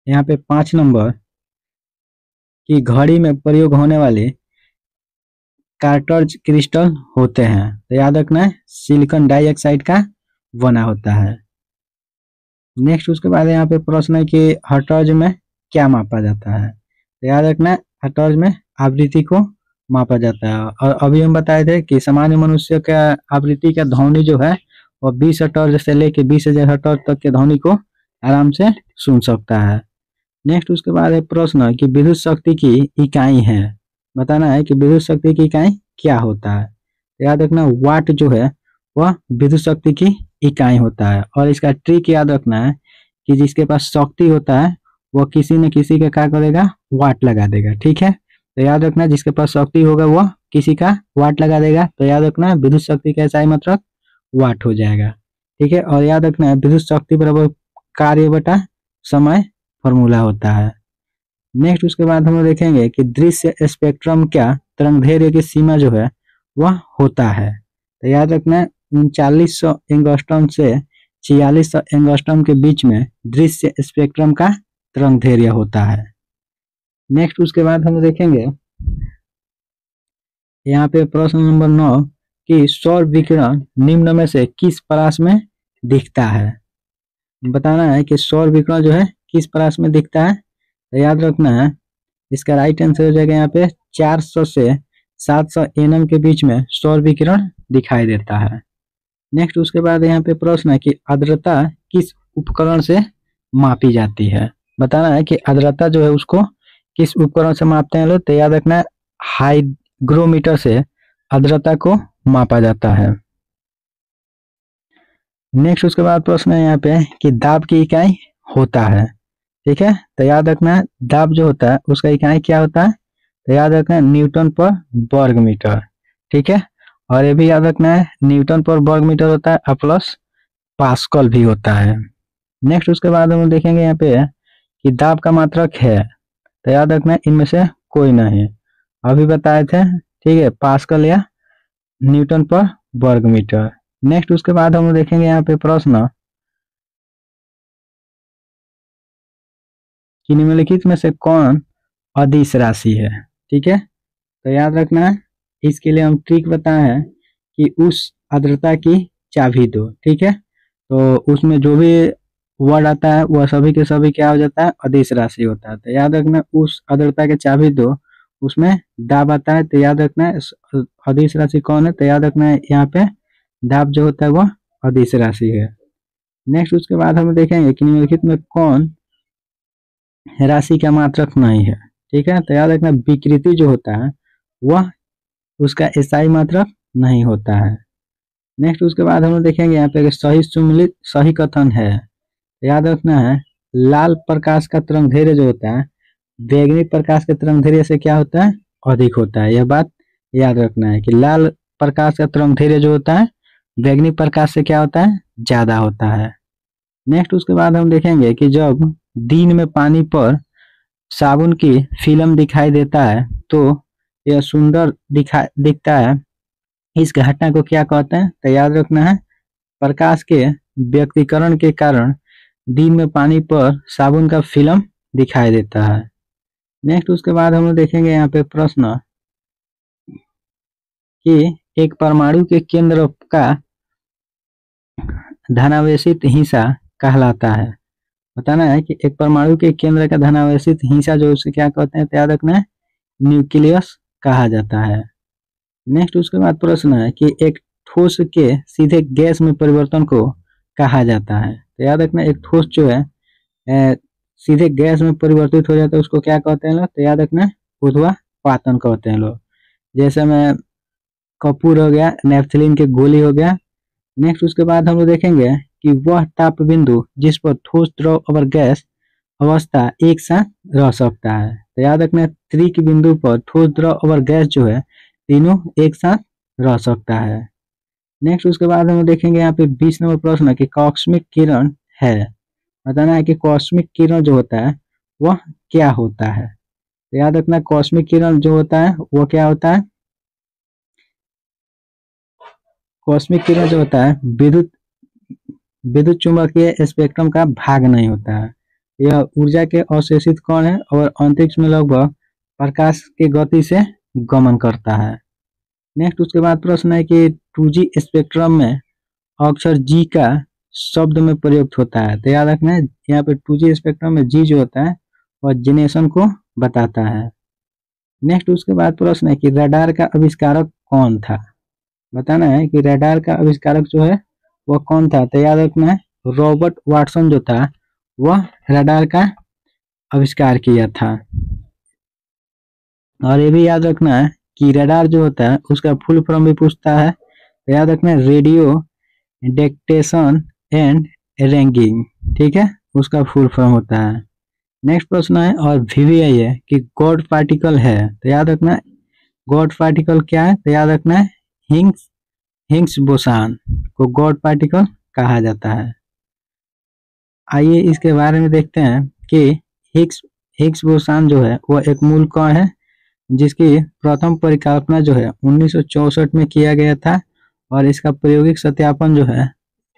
यहाँ पे 5 नंबर कि घड़ी में प्रयोग होने वाले कार्टर्ज क्रिस्टल होते हैं? तो याद रखना है सिलिकॉन डाइऑक्साइड का बना होता है। नेक्स्ट उसके बाद यहाँ पे प्रश्न है कि हर्ट्ज में क्या मापा जाता है? तो याद रखना हर्ट्ज में आवृत्ति को मापा जाता है। और अभी हम बताए थे कि सामान्य मनुष्य का आवृत्ति का ध्वनि जो है वो 20 हर्ट्ज से लेके 20,000 हर्ट्ज तक के ध्वनि को आराम से सुन सकता है। नेक्स्ट उसके बाद है प्रश्न कि विद्युत शक्ति की इकाई है, बताना है कि विद्युत शक्ति की इकाई क्या होता है? तो याद रखना वाट जो है वह विद्युत शक्ति की इकाई होता है। और इसका ट्रिक याद रखना है कि जिसके पास शक्ति होता है वो किसी न किसी का क्या करेगा, वाट लगा देगा। ठीक है, तो याद रखना जिसके पास शक्ति होगा वह किसी का वाट लगा देगा। तो याद रखना विद्युत शक्ति का SI मतलब वाट हो जाएगा। ठीक है, और याद रखना विद्युत शक्ति बराबर कार्य बटा समय फॉर्मूला होता है। नेक्स्ट उसके बाद हम लोग देखेंगे कि दृश्य स्पेक्ट्रम क्या तरंगदैर्घ्य की सीमा जो है वह होता है? तो याद रखना 3900 एंगस्ट्रॉम से 4600 एंगस्ट्रॉम के बीच में दृश्य स्पेक्ट्रम का तरंगदैर्घ्य होता है। नेक्स्ट उसके बाद हम देखेंगे यहाँ पे प्रश्न नंबर 9 कि सौर विकिरण निम्न में से किस परास में दिखता है? बताना है कि सौर विकिरण जो है किस परास में दिखता है। तो याद रखना है इसका राइट आंसर हो जाएगा यहाँ पे 400 से 700 nm के बीच में सौर विकिरण दिखाई देता है। नेक्स्ट उसके बाद यहाँ पे प्रश्न है कि आर्द्रता किस उपकरण से मापी जाती है? बताना है कि आर्द्रता जो है उसको किस उपकरण से मापते हैं लोग। तो याद रखना हाइग्रोमीटर से आर्द्रता को मापा जाता है। नेक्स्ट उसके बाद प्रश्न है यहाँ पे कि दाब की इकाई होता है। ठीक है, तो याद रखना दाब जो होता है उसका इकाई क्या होता है? तो याद रखना न्यूटन पर वर्ग मीटर। ठीक है, और ये भी याद रखना है न्यूटन पर वर्ग मीटर होता है प्लस पास्कल भी होता है। नेक्स्ट उसके बाद हम देखेंगे यहाँ पे कि दाब का मात्रक है। तो याद रखना इनमें से कोई नहीं, अभी बताए थे। ठीक है, पास्कल या न्यूटन पर वर्ग मीटर। नेक्स्ट उसके बाद हम देखेंगे यहाँ पे प्रश्न कि निम्नलिखित में से कौन अदिश राशि है? ठीक है, तो याद रखना इसके लिए हम ट्रिक बताए हैं कि उस आर्द्रता की चाबी दो। ठीक है, तो उसमें जो भी वर्ड आता है वह सभी के सभी क्या हो जाता है, अदिश राशि होता है। तो याद रखना उस आर्द्रता के चाबी दो, उसमें दाब आता है। तो याद रखना अदिश राशि कौन है? तो याद रखना यहाँ पे दाब जो होता है वह अदिश राशि है। नेक्स्ट उसके बाद हम देखेंगे कि निम्नलिखित में कौन राशि का मात्रक नहीं है। ठीक है, तो याद रखना विकृति जो होता है वह उसका SI मात्रक नहीं होता है। नेक्स्ट उसके बाद हम देखेंगे यहाँ पे सही सुमिलित सही कथन है। याद रखना है लाल प्रकाश का तरंगदैर्घ्य जो होता है बैंगनी प्रकाश के तरंगदैर्घ्य से क्या होता है, अधिक होता है। यह बात याद रखना है कि लाल प्रकाश का तरंगदैर्घ्य जो होता है बैंगनी प्रकाश से क्या होता है, ज्यादा होता है। नेक्स्ट उसके बाद हम देखेंगे कि जब दिन में पानी पर साबुन की फिल्म दिखाई देता है तो यह सुंदर दिखता है। इस घटना को क्या कहते हैं? तो याद रखना है प्रकाश के व्यक्तीकरण के कारण दिन में पानी पर साबुन का फिल्म दिखाई देता है। नेक्स्ट उसके बाद हम लोग देखेंगे यहाँ पे प्रश्न कि एक परमाणु के केंद्र का धनावेशित हिस्सा कहलाता है। बताना है कि एक परमाणु के केंद्र का धनावेशित हिस्सा जो उसे क्या कहते हैं? तो याद रखना है न्यूक्लियस कहा जाता है। नेक्स्ट उसके बाद प्रश्न है कि एक ठोस के सीधे गैस में परिवर्तन को कहा जाता है। तो याद रखना एक ठोस जो है सीधे गैस में परिवर्तित हो जाता है उसको क्या कहते हैं लोग? तो याद रखना ऊर्ध्वापातन कहते हैं लोग। जैसे में कपूर हो गया, नेफ्थलीन के गोली हो गया। नेक्स्ट उसके बाद हम लोग देखेंगे कि वह ताप बिंदु जिस पर ठोस द्रव और गैस अवस्था एक साथ रह सकता है। तो याद रखना त्रिक बिंदु पर ठोस द्रव और गैस जो है तीनों एक साथ रह सकता है। नेक्स्ट उसके बाद हम देखेंगे यहाँ पे 20 नंबर प्रश्न कि कॉस्मिक किरण है। बताना है कि कॉस्मिक किरण जो होता है वह क्या होता है। तो याद रखना कॉस्मिक किरण जो होता है वो क्या होता है, कॉस्मिक किरण जो होता है विद्युत चुंबकीय स्पेक्ट्रम का भाग नहीं होता है। यह ऊर्जा के अवशोषित कण है और अंतरिक्ष में लगभग प्रकाश के गति से गमन करता है। नेक्स्ट उसके बाद प्रश्न है कि 2G स्पेक्ट्रम में अक्षर जी का शब्द में प्रयुक्त होता है। तो याद रखना है यहाँ पे 2G स्पेक्ट्रम में जी जो होता है वह जेनेरेशन को बताता है। नेक्स्ट उसके बाद प्रश्न है कि रडार का आविष्कारक कौन था। बताना है कि रडार का आविष्कारक जो है वह कौन था। तो याद रखना है रॉबर्ट वाटसन जो था वह रडार का आविष्कार किया था। और ये भी याद रखना है कि रडार जो होता है उसका फुल फॉर्म भी पूछता है। तो याद रखना है रेडियो डिटेक्शन एंड रैंकिंग, ठीक है, उसका फुल फॉर्म होता है। नेक्स्ट प्रश्न है और वीवीआई है कि गॉड पार्टिकल है। तो याद रखना है गॉड पार्टिकल क्या है। तो याद रखना है हिग्स बोसान को गॉड पार्टिकल कहा जाता है। आइए इसके बारे में देखते हैं कि हिग्स बोसान जो है वह एक मूल कण है जिसकी प्रथम परिकल्पना जो है 1964 में किया गया था और इसका प्रायोगिक सत्यापन जो है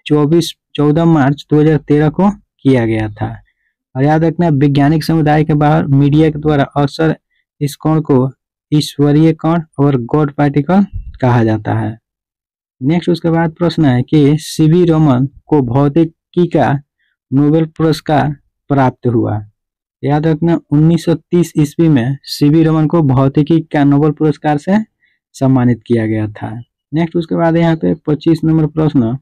14 मार्च 2013 को किया गया था। और याद रखना वैज्ञानिक समुदाय के बाहर मीडिया के द्वारा अक्सर इस कण को ईश्वरीय कण और गॉड पार्टिकल कहा जाता है। नेक्स्ट उसके बाद प्रश्न है कि सीवी रमन को भौतिकी का नोबेल पुरस्कार प्राप्त हुआ। याद रखना 1930 ईस्वी में सीवी रमन को भौतिकी का नोबेल पुरस्कार से सम्मानित किया गया था। नेक्स्ट उसके बाद यहाँ पे 25 नंबर प्रश्न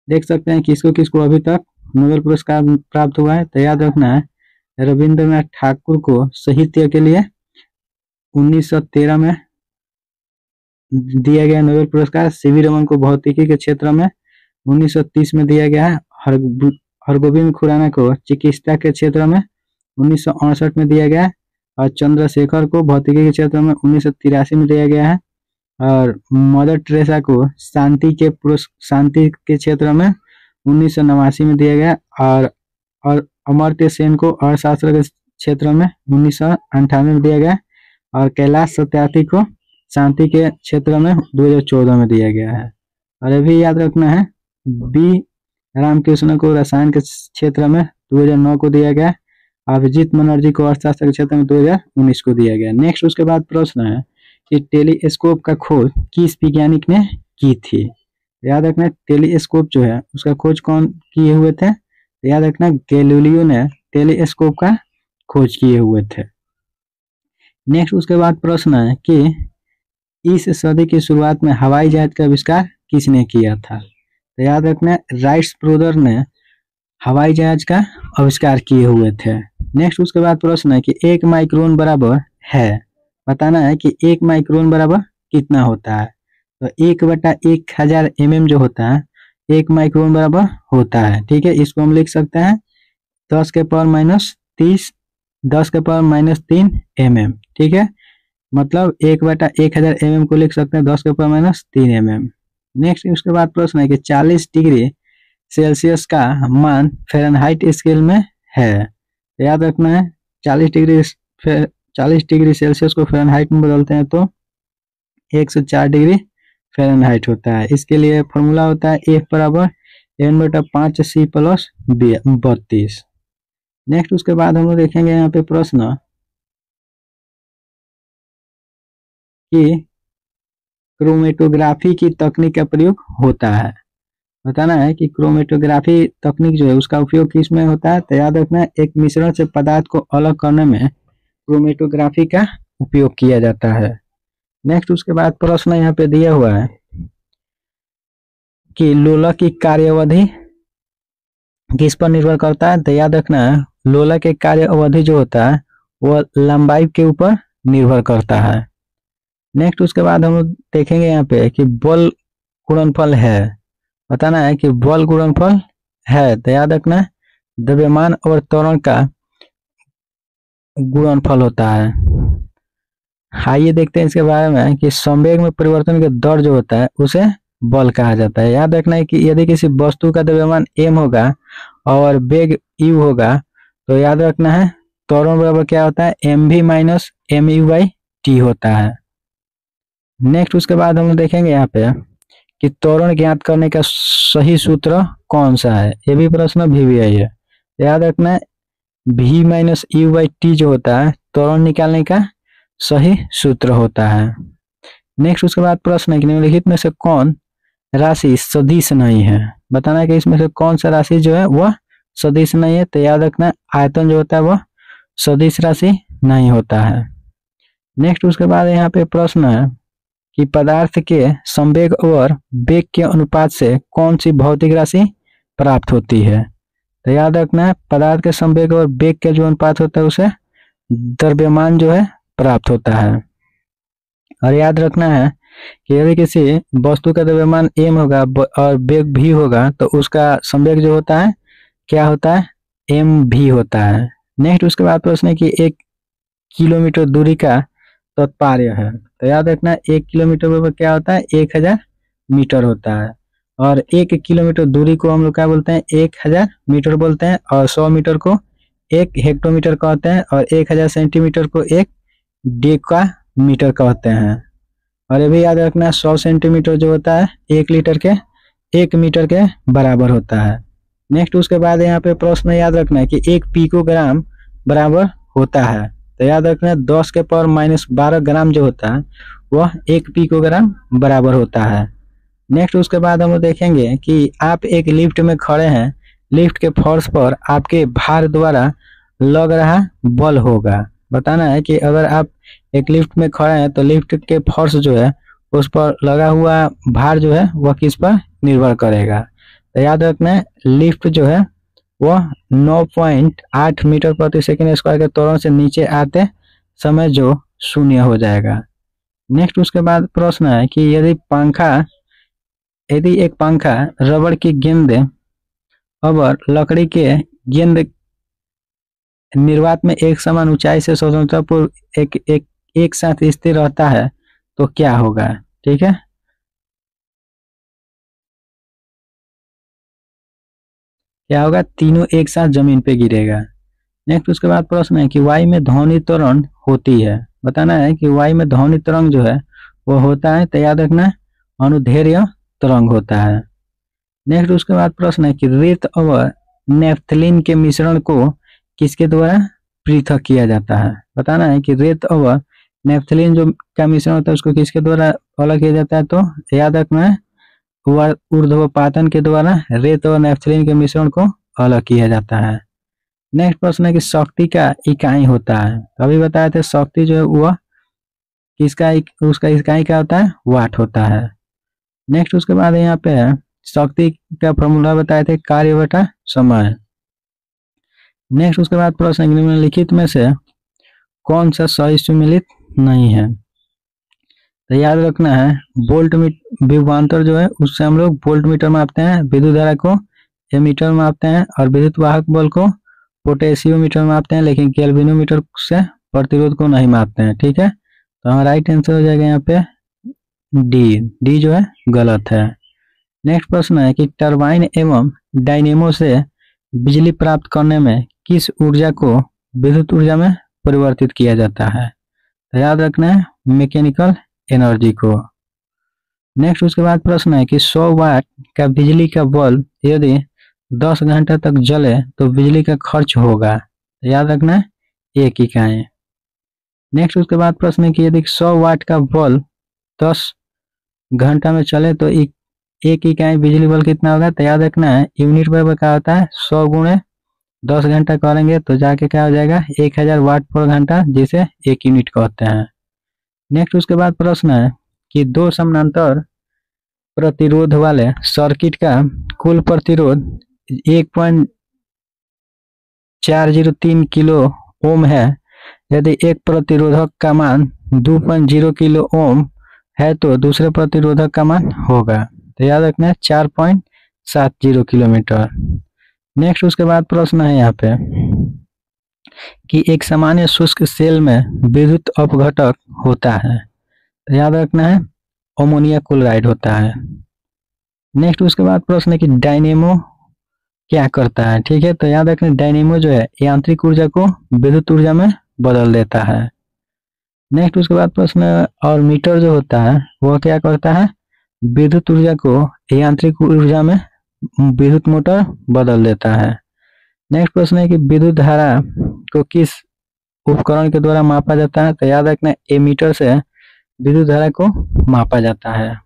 देख सकते हैं किसको किसको अभी तक नोबेल पुरस्कार प्राप्त हुआ है। तो याद रखना है रविंद्रनाथ ठाकुर को साहित्य के लिए 1913 में दिया गया नोबेल पुरस्कार। सीवी रमन को भौतिकी के क्षेत्र में 1930 में दिया गया है। हरगोविंद खुराना को चिकित्सा के क्षेत्र में 1968 में दिया गया है और चंद्रशेखर को भौतिकी के क्षेत्र में 1983 में दिया गया है और मदर टेरेसा को शांति के क्षेत्र में 1989 में दिया गया और अमर्त्य सेन को अर्थशास्त्र के क्षेत्र में 1998 में दिया गया और कैलाश सत्यार्थी को शांति के क्षेत्र में 2014 में दिया गया है। और ये भी याद रखना है बी रामकृष्ण को रसायन के क्षेत्र में 2009 को दिया गया। अभिजीत बनर्जी को अर्थशास्त्र के क्षेत्र में 2019 को दिया गया। नेक्स्ट उसके बाद प्रश्न है कि टेलीस्कोप का खोज किस वैज्ञानिक ने की थी। याद रखना टेलीस्कोप जो है उसका खोज कौन किए हुए थे। याद रखना गैलीलियो ने टेलीस्कोप का खोज किए हुए थे। नेक्स्ट उसके बाद प्रश्न है कि इस सदी की शुरुआत में हवाई जहाज का आविष्कार किसने किया था। तो याद रखना राइट्स ब्रदर ने हवाई जहाज का आविष्कार किए हुए थे। नेक्स्ट उसके बाद प्रश्न है कि 1 माइक्रोन बराबर है। बताना है कि 1 माइक्रोन बराबर कितना होता है। तो 1/1000 mm जो होता है 1 माइक्रोन बराबर होता है, ठीक है। इसको हम लिख सकते हैं 10 के पावर -3 mm, ठीक है। मतलब 1/1000 mm को लिख सकते हैं 10 के पावर -3 mm। नेक्स्ट उसके बाद प्रश्न है कि 40 डिग्री सेल्सियस का मान फ़ारेनहाइट स्केल में है। तो याद रखना है 40 डिग्री सेल्सियस को फ़ारेनहाइट में बदलते हैं तो 104 डिग्री फ़ारेनहाइट होता है। इसके लिए फॉर्मूला होता है F बराबर N/5C + 32। नेक्स्ट उसके बाद हम लोग देखेंगे यहाँ पे प्रश्न कि क्रोमेटोग्राफी की तकनीक का प्रयोग होता है। बताना है कि क्रोमेटोग्राफी तकनीक जो है उसका उपयोग किस में होता है। तो याद रखना है एक मिश्रण से पदार्थ को अलग करने में क्रोमेटोग्राफी का उपयोग किया जाता है। नेक्स्ट उसके बाद प्रश्न यहाँ पे दिया हुआ है कि लोलक की कार्यावधि किस पर निर्भर करता है। तो याद रखना है लोलक के कार्य अवधि जो होता है वह लंबाई के ऊपर निर्भर करता है। नेक्स्ट उसके बाद हम देखेंगे यहाँ पे कि बल गुणनफल है। बताना है कि बल गुणनफल है। तो याद रखना द्रव्यमान और त्वरण का गुणनफल होता है। आइए देखते हैं इसके बारे में कि संवेग में परिवर्तन का दर जो होता है उसे बल कहा जाता है। याद रखना है कि यदि किसी वस्तु का द्रव्यमान m होगा और वेग u होगा तो याद रखना है त्वरण बराबर क्या होता है mv - mu/t होता है। नेक्स्ट उसके बाद हम देखेंगे यहाँ पे कि त्वरण ज्ञात करने का सही सूत्र कौन सा है। ये भी प्रश्न वीवीआई है। याद रखना है v - u/t जो होता है त्वरण निकालने का सही सूत्र होता है। नेक्स्ट उसके बाद प्रश्न है कि निम्नलिखित में से कौन राशि सदिश नहीं है। बताना है कि इसमें से कौन सा राशि जो है वह सदिश नहीं है। तो याद रखना आयतन जो होता है वह सदिश राशि नहीं होता है। नेक्स्ट उसके बाद यहाँ पे प्रश्न है कि पदार्थ के संवेग और वेग के अनुपात से कौन सी भौतिक राशि प्राप्त होती है। तो याद रखना है पदार्थ के संवेग और वेग के जो अनुपात होता है उसे द्रव्यमान जो है प्राप्त होता है। और याद रखना है कि यदि किसी वस्तु का द्रव्यमान m होगा और वेग v होगा तो उसका संवेग जो होता है क्या होता है, mv होता है। नेक्स्ट उसके बाद प्रश्न है कि 1 किलोमीटर दूरी का तात्पर्य है। तो याद रखना 1 किलोमीटर बराबर क्या होता है, 1000 मीटर होता है। और 1 किलोमीटर दूरी को हम लोग क्या बोलते हैं, 1000 मीटर बोलते हैं। और 100 मीटर को 1 हेक्टोमीटर कहते हैं। और 1000 सेंटीमीटर को 1 डेकामीटर कहते हैं। और ये भी याद रखना 100 सेंटीमीटर जो होता है 1 लीटर के 1 मीटर के बराबर होता है। नेक्स्ट उसके बाद यहाँ पे प्रश्न याद रखना है कि 1 पिकोग्राम बराबर होता है। तो याद रखना 10 के पावर -12 ग्राम जो होता है वह 1 पिकोग्राम बराबर होता है। नेक्स्ट उसके बाद हम देखेंगे कि आप एक लिफ्ट में खड़े हैं, लिफ्ट के फर्श पर आपके भार द्वारा लग रहा बल होगा। बताना है कि अगर आप एक लिफ्ट में खड़े हैं तो लिफ्ट के फर्श जो है उस पर लगा हुआ भार जो है वह किस पर निर्भर करेगा। तो याद रखना है लिफ्ट जो है वह 9.8 मीटर प्रति सेकंड स्क्वायर के त्वरण से नीचे आते समय जो शून्य हो जाएगा। नेक्स्ट उसके बाद प्रश्न है कि यदि एक पंखा रबड़ की गेंद और लकड़ी के गेंद निर्वात में एक समान ऊंचाई से स्वतंत्रतापूर्व एक साथ स्थिर रहता है तो क्या होगा। ठीक है, क्या होगा, तीनों एक साथ जमीन पे गिरेगा। नेक्स्ट उसके बाद प्रश्न है कि वायु में ध्वनि त्वरण होती है। बताना है कि वायु में ध्वनि तरंग जो है वो होता है। तो याद रखना अनुदैर्ध्य तरंग होता है। नेक्स्ट उसके बाद प्रश्न है कि रेत और नेफ्थलीन के मिश्रण को किसके द्वारा पृथक किया जाता है। बताना है कि रेत और नेफ्थलीन जो का मिश्रण होता है उसको किसके द्वारा अलग किया जाता है। तो याद रखना है ऊर्ध्वपातन के द्वारा रेत और नेफ्थलीन के मिश्रण को अलग किया जाता है। नेक्स्ट प्रश्न है कि शक्ति का इकाई होता है। अभी बताए थे शक्ति जो है वह उसका इकाई क्या होता है, वाट होता है। नेक्स्ट उसके बाद यहाँ पे है शक्ति का फॉर्मूला बताए थे, कार्य बटा समय। नेक्स्ट उसके बाद प्रश्न निम्नलिखित में से कौन सा सही सुमेलित नहीं है। तो याद रखना है वोल्ट विभवांतर जो है उससे हम लोग वोल्ट मीटर मापते हैं, विद्युत धारा को एमीटर मापते हैं और विद्युत वाहक बल को पोटेशियोमीटर मापते हैं, लेकिन केल्विनोमीटर से प्रतिरोध को नहीं मापते हैं। ठीक है, तो हमारा राइट आंसर हो जाएगा यहाँ पे डी जो है गलत है। नेक्स्ट प्रश्न है कि टरबाइन एवं डायनेमो से बिजली प्राप्त करने में किस ऊर्जा को विद्युत ऊर्जा में परिवर्तित किया जाता है। तो याद रखना है मैकेनिकल एनर्जी को। नेक्स्ट उसके बाद प्रश्न है कि 100 वाट का बिजली का बल्ब यदि 10 घंटा तक जले तो बिजली का खर्च होगा। तो याद रखना है 1 इकाई। नेक्स्ट उसके बाद प्रश्न है कि यदि 100 वाट का बल्ब 10 घंटा में चले तो 1 इकाई बिजली बल कितना होगा। तो याद रखना है यूनिट बराबर क्या होता है 100 गुणे 10 घंटा करेंगे तो जाके क्या हो जाएगा 1000 वाट पर घंटा, जिसे 1 यूनिट कहते हैं। नेक्स्ट उसके बाद प्रश्न है कि 2 समानांतर प्रतिरोध वाले सर्किट का कुल प्रतिरोध 1.403 किलो ओम है। यदि एक प्रतिरोधक का मान 2.0 किलो ओम है तो दूसरे प्रतिरोधक का मान होगा। तो याद रखना है 4.70 किलोमीटर। नेक्स्ट उसके बाद प्रश्न है यहाँ पे कि एक सामान्य शुष्क सेल में विद्युत अपघटक होता है। तो याद रखना है अमोनिया क्लोराइड होता है। नेक्स्ट उसके बाद प्रश्न है कि डायनेमो क्या करता है। ठीक है, तो याद रखना डायनेमो जो है यांत्रिक ऊर्जा को विद्युत ऊर्जा में बदल देता है। नेक्स्ट उसके बाद प्रश्न और मीटर जो होता है वह क्या करता है, विद्युत ऊर्जा को यांत्रिक ऊर्जा में विद्युत मोटर बदल देता है। नेक्स्ट प्रश्न है कि विद्युत धारा को किस उपकरण के द्वारा मापा जाता है? तो याद रखना एमीटर से विद्युत धारा को मापा जाता है।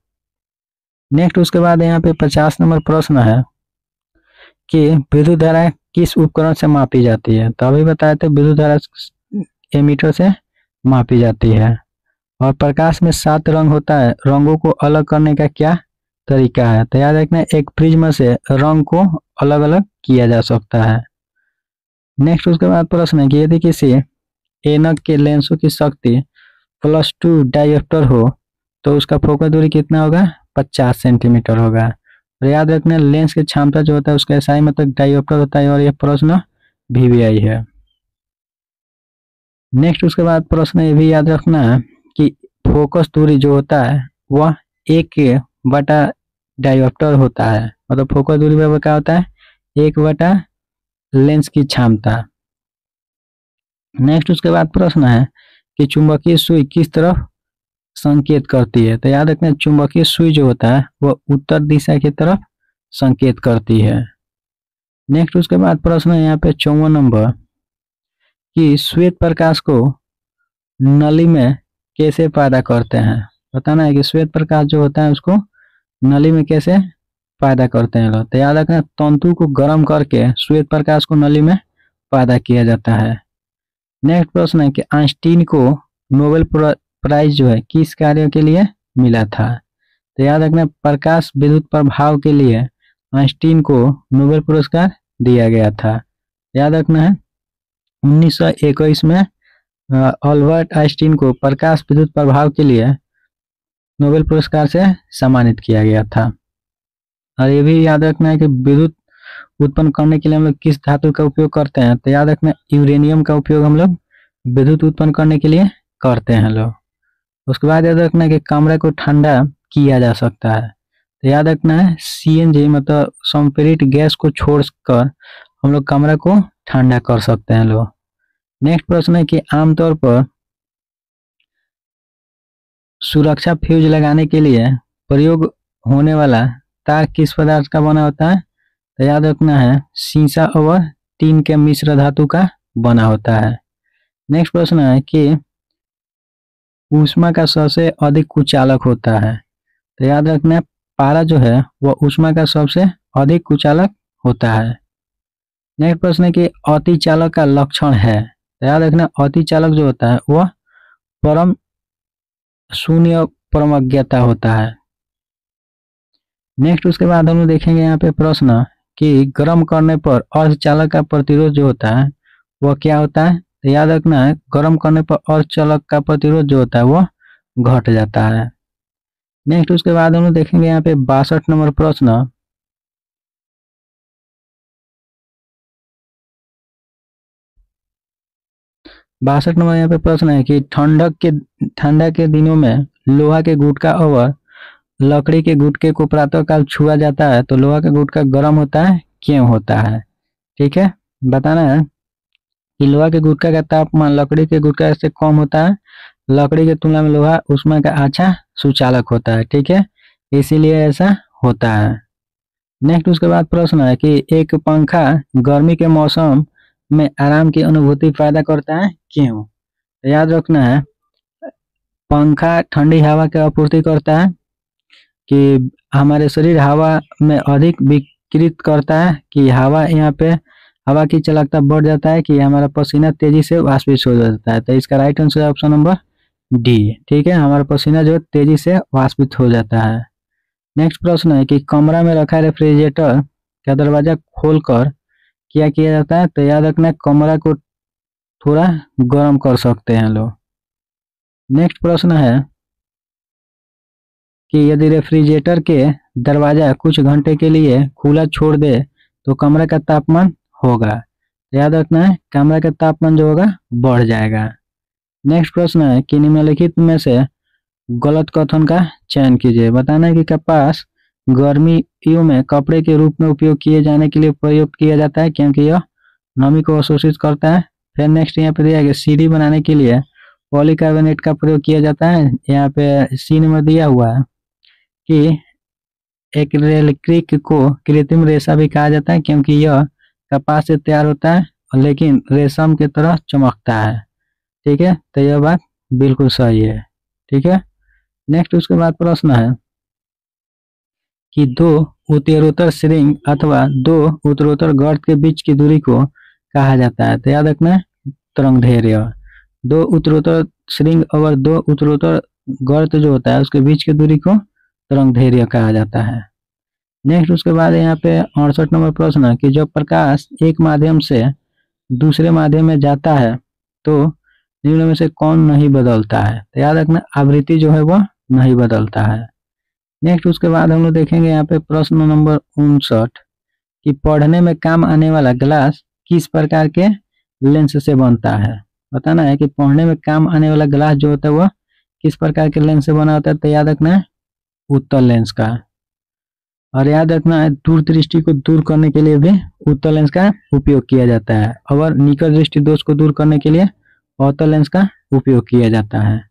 नेक्स्ट उसके बाद यहाँ पे 50 नंबर प्रश्न है कि विद्युत धारा किस उपकरण से मापी जाती है? तो अभी बताए थे विद्युत धारा एमीटर से मापी जाती है। और प्रकाश में 7 रंग होता है, रंगों को अलग करने का क्या तरीका है? तो याद रखना एक प्रिज्म से रंग को अलग अलग किया जा सकता है। नेक्स्ट उसके बाद प्रश्न है कि यदि किसी ऐनक के लेंसों की शक्ति +2 डायोप्टर हो तो उसका फोकस दूरी कितना होगा? 50 सेंटीमीटर होगा। और याद रखना लेंस की क्षमता जो होता है उसका SI मतलब डायोप्टर होता है और यह प्रश्न VVI है। नेक्स्ट उसके बाद प्रश्न ये भी याद रखना है कि फोकस दूरी जो होता है वह 1/डायोप्टर होता है, मतलब फोकस दूरी बराबर क्या होता है? 1/, लेंस की क्षमता। नेक्स्ट उसके बाद प्रश्न है कि चुंबकीय सुई किस तरफ संकेत करती है? तो याद रखना चुंबकीय सुई जो होता है वह उत्तर दिशा की तरफ संकेत करती है। नेक्स्ट उसके बाद प्रश्न है यहाँ पे 54 नंबर कि श्वेत प्रकाश को नली में कैसे पैदा करते हैं? बताना है कि श्वेत प्रकाश जो होता है उसको नली में कैसे पैदा करते हैं लोग। तो याद रखना तंतु को गर्म करके श्वेत प्रकाश को नली में पैदा किया जाता है। नेक्स्ट प्रश्न है कि आइंस्टीन को नोबेल प्राइज जो है किस कार्य के लिए मिला था? तो याद रखना प्रकाश विद्युत प्रभाव के लिए आइंस्टीन को नोबेल पुरस्कार दिया गया था। याद रखना है 1921 में अल्बर्ट आइंस्टीन को प्रकाश विद्युत प्रभाव के लिए नोबेल पुरस्कार से सम्मानित किया गया था। और ये भी याद रखना है कि विद्युत उत्पन्न करने के लिए हम लोग किस धातु का उपयोग करते हैं? तो याद रखना यूरेनियम का उपयोग हम लोग विद्युत उत्पन्न करने के लिए करते हैं लोग। उसके बाद याद रखना है कि कमरे को ठंडा किया जा सकता है। तो याद रखना है CNG मतलब सल्फ्यूरिक गैस को छोड़कर हम लोग कमरे को ठंडा कर सकते हैं लोग। नेक्स्ट प्रश्न है कि आमतौर पर सुरक्षा फ्यूज लगाने के लिए प्रयोग होने वाला तार किस पदार्थ का बना होता है? तो याद रखना है सीसा और टीन के मिश्र धातु का बना होता है। नेक्स्ट प्रश्न है कि ऊष्मा का सबसे अधिक कुचालक होता है? तो याद रखना पारा जो है वह ऊष्मा का सबसे अधिक कुचालक होता है। नेक्स्ट प्रश्न है कि अतिचालक का लक्षण है? तो याद रखना अतिचालक जो होता है वह परम शून्य परमज्ञता होता है। नेक्स्ट उसके बाद हम लोग देखेंगे यहाँ पे प्रश्न कि गर्म करने पर अर्धचालक का प्रतिरोध जो होता है वह क्या होता है? तो याद रखना है गर्म करने पर अर्धचालक का प्रतिरोध जो होता है वह घट जाता है। नेक्स्ट उसके बाद हम लोग देखेंगे यहाँ पे 62 नंबर प्रश्न 62 नंबर यहाँ पे प्रश्न है कि ठंडा के दिनों में लोहा के गुटका और लकड़ी के गुटके को प्रातःकाल छुआ जाता है तो लोहा का गुटका गर्म होता है, क्यों होता है? ठीक है, बताना है कि लोहा के गुटका का तापमान लकड़ी के गुटका से कम होता है। लकड़ी की तुलना में लोहा ऊष्मा का अच्छा सुचालक होता है, ठीक है, इसीलिए ऐसा होता है। नेक्स्ट उसके बाद प्रश्न है कि एक पंखा गर्मी के मौसम में आराम की अनुभूति पैदा करता है, क्यों? तो याद रखना है पंखा ठंडी हवा की आपूर्ति करता है कि हमारे शरीर हवा में अधिक विकृत करता है कि हवा यहाँ पे हवा की चालकता बढ़ जाता है कि हमारा पसीना तेजी से वाष्पित हो जाता है। तो इसका राइट आंसर है ऑप्शन नंबर D, ठीक है, हमारा पसीना जो तेजी से वाष्पित हो जाता है। नेक्स्ट प्रश्न है कि कमरा में रखा रेफ्रिजरेटर का दरवाजा खोलकर क्या किया जाता है? तो याद रखना कमरा को थोड़ा गर्म कर सकते हैं लोग। नेक्स्ट प्रश्न है कि यदि रेफ्रिजरेटर के दरवाजा कुछ घंटे के लिए खुला छोड़ दे तो कमरे का तापमान होगा। याद रखना है कमरे का तापमान जो होगा बढ़ जाएगा। नेक्स्ट प्रश्न है कि निम्नलिखित में से गलत कथन का चयन कीजिए। बताना है कि कपास गर्मियों में कपड़े के रूप में उपयोग किए जाने के लिए प्रयुक्त किया जाता है क्योंकि यह नमी को अवशोषित करता है। फिर नेक्स्ट यहाँ पे दिया गया सीढ़ी बनाने के लिए पॉलीकार्बोनेट का प्रयोग किया जाता है। यहाँ पे सी नंबर दिया हुआ है कि एक्रेलिक को कृत्रिम रेशा भी कहा जाता है क्योंकि यह कपास से तैयार होता है लेकिन रेशम की तरह चमकता है। ठीक है, तो यह बात बिल्कुल सही है। ठीक है, नेक्स्ट उसके बाद प्रश्न है कि दो उत्तरोत्तर श्रृंग अथवा दो उत्तरोत्तर गर्त के बीच की दूरी को कहा जाता है। तो याद रखना तरंग दैर्घ्य। दो उत्तरोत्तर श्रृंग और दो उत्तरोत्तर गर्त जो होता है उसके बीच की दूरी को तरंग दैर्घ्य कहा जाता है। नेक्स्ट उसके बाद यहाँ पे 68 नंबर प्रश्न है कि जब प्रकाश एक माध्यम से दूसरे माध्यम में जाता है तो निम्न में से कौन नहीं बदलता है। तो याद रखना आवृत्ति जो है वह नहीं बदलता है। नेक्स्ट उसके बाद हम लोग देखेंगे यहाँ पे प्रश्न नंबर 59 कि पढ़ने में काम आने वाला ग्लास किस प्रकार के लेंस से बनता है। बताना है कि पढ़ने में काम आने वाला ग्लास जो होता है वह किस प्रकार के लेंस से बना होता है। तो याद रखना है उत्तल लेंस का। और याद रखना है दूरदृष्टि को दूर करने के लिए भी उत्तल लेंस का उपयोग किया जाता है और निकट दृष्टि दोष को दूर करने के लिए अवतल लेंस का उपयोग किया जाता है।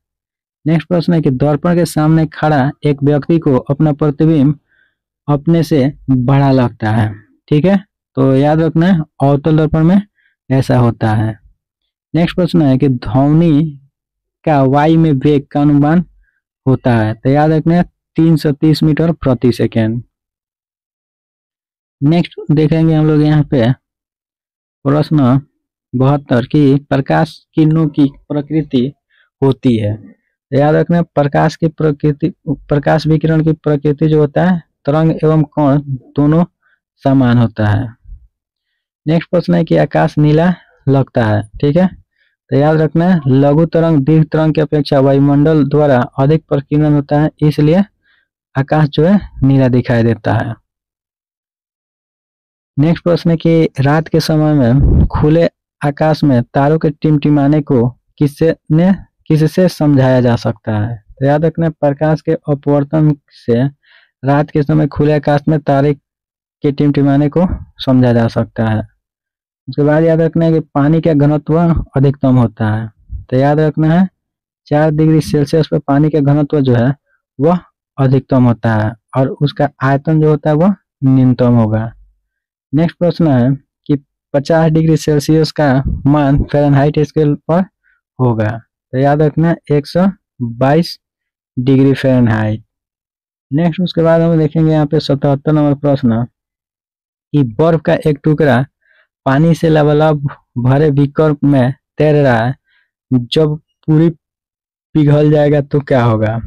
नेक्स्ट प्रश्न है कि दर्पण के सामने खड़ा एक व्यक्ति को अपना प्रतिबिंब अपने से बड़ा लगता है। ठीक है, तो याद रखना है अवतल दर्पण में ऐसा होता है। नेक्स्ट प्रश्न है कि ध्वनि का वायु में वेग का अनुमान होता है। तो याद रखना है 330 मीटर प्रति सेकेंड। नेक्स्ट देखेंगे हम लोग यहाँ पे प्रश्न 72 की प्रकाश किरणों की प्रकृति होती है। तो याद रखना प्रकाश की प्रकृति, प्रकाश विकिरण की प्रकृति जो होता है तरंग एवं कोण दोनों समान होता है। नेक्स्ट प्रश्न है कि आकाश नीला लगता है। ठीक है, तो याद रखना है लघु तरंग दीर्घ तरंग की अपेक्षा वायुमंडल द्वारा अधिक प्रकीर्णन होता है, इसलिए आकाश जो है नीला दिखाई देता है। नेक्स्ट प्रश्न है कि रात के समय में खुले आकाश में तारों के टिमटिमाने को किससे समझाया जा सकता है। तो याद रखना प्रकाश के अपवर्तन से रात के समय खुले आकाश में तारे के टिमटिमाने को समझा जा सकता है। उसके बाद याद रखना है कि पानी का घनत्व अधिकतम होता है। तो याद रखना है 4 डिग्री सेल्सियस पर पानी का घनत्व जो है वह अधिकतम होता है और उसका आयतन जो होता है वह न्यूनतम होगा। नेक्स्ट प्रश्न है कि 50 डिग्री सेल्सियस का मान फ़ारेनहाइट स्केल पर होगा। तो याद रखना 122 डिग्री फ़ारेनहाइट। नेक्स्ट उसके बाद हम देखेंगे यहाँ पे 77 नंबर प्रश्न कि बर्फ का एक टुकड़ा पानी से लबालब भरे बीकर में तैर रहा है, जब पूरी पिघल जाएगा तो क्या होगा।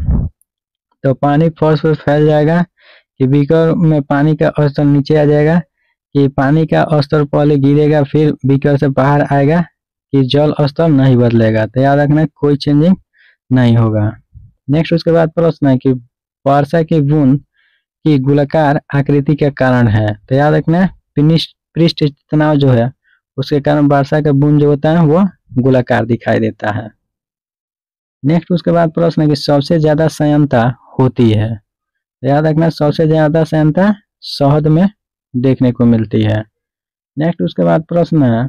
तो पानी फर्श पर फैल जाएगा कि बीकर में पानी का स्तर नीचे आ जाएगा कि पानी का स्तर पहले गिरेगा फिर बीकर से बाहर आएगा कि जल स्तर नहीं बदलेगा। तो याद रखना कोई चेंजिंग नहीं होगा। नेक्स्ट उसके बाद प्रश्न है कि वर्षा की बूंद की गोलाकार आकृति का कारण है। तो याद रखना पृष्ठ तनाव जो है उसके कारण वर्षा का बूंद जो होता है वह गोलाकार दिखाई देता है। नेक्स्ट उसके बाद प्रश्न है कि सबसे ज्यादा श्यानता होती है। तो याद रखना सबसे ज्यादा श्यानता शहद में देखने को मिलती है। नेक्स्ट उसके बाद प्रश्न है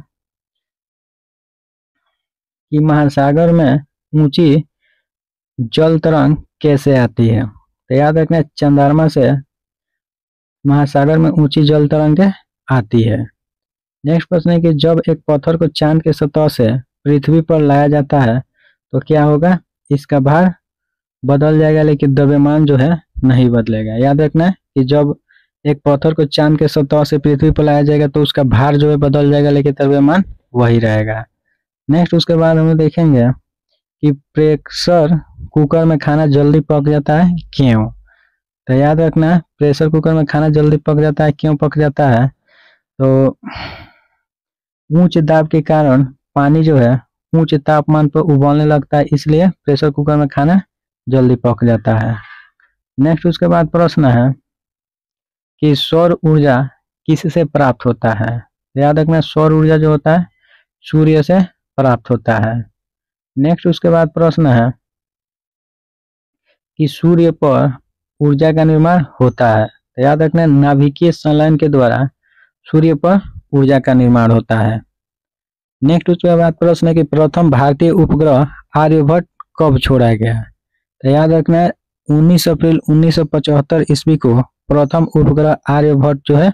कि महासागर में ऊंची जल तरंग कैसे आती है। तो याद रखना चंद्रमा से महासागर में ऊंची जल तरंग आती है। नेक्स्ट प्रश्न है कि जब एक पत्थर को चांद के सतह से पृथ्वी पर लाया जाता है तो क्या होगा, इसका भार बदल जाएगा लेकिन द्रव्यमान जो है नहीं बदलेगा। याद रखना कि जब एक पत्थर को चांद के सतह से पृथ्वी पर लाया जाएगा तो उसका भार जो है बदल जाएगा लेकिन द्रव्यमान वही रहेगा। नेक्स्ट उसके बाद हम देखेंगे कि प्रेशर कुकर में खाना जल्दी पक जाता है क्यों। तो याद रखना प्रेशर कुकर में खाना जल्दी पक जाता है क्यों पक जाता है, तो उच्च दाब के कारण पानी जो है उच्च तापमान पर उबलने लगता है, इसलिए प्रेशर कुकर में खाना जल्दी पक जाता है। नेक्स्ट उसके बाद प्रश्न है कि सौर ऊर्जा किससे प्राप्त होता है। याद रखना सौर ऊर्जा जो होता है सूर्य से प्राप्त होता है। नेक्स्ट उसके बाद प्रश्न है कि सूर्य पर ऊर्जा का निर्माण होता है। तो याद रखना नाभिकीय संलयन के द्वारा सूर्य पर ऊर्जा का निर्माण होता है। नेक्स्ट उसके बाद प्रश्न है कि प्रथम भारतीय उपग्रह आर्यभट्ट कब छोड़ा गया। तो याद रखना 19 अप्रैल 1975 ईस्वी को प्रथम उपग्रह आर्यभट्ट जो है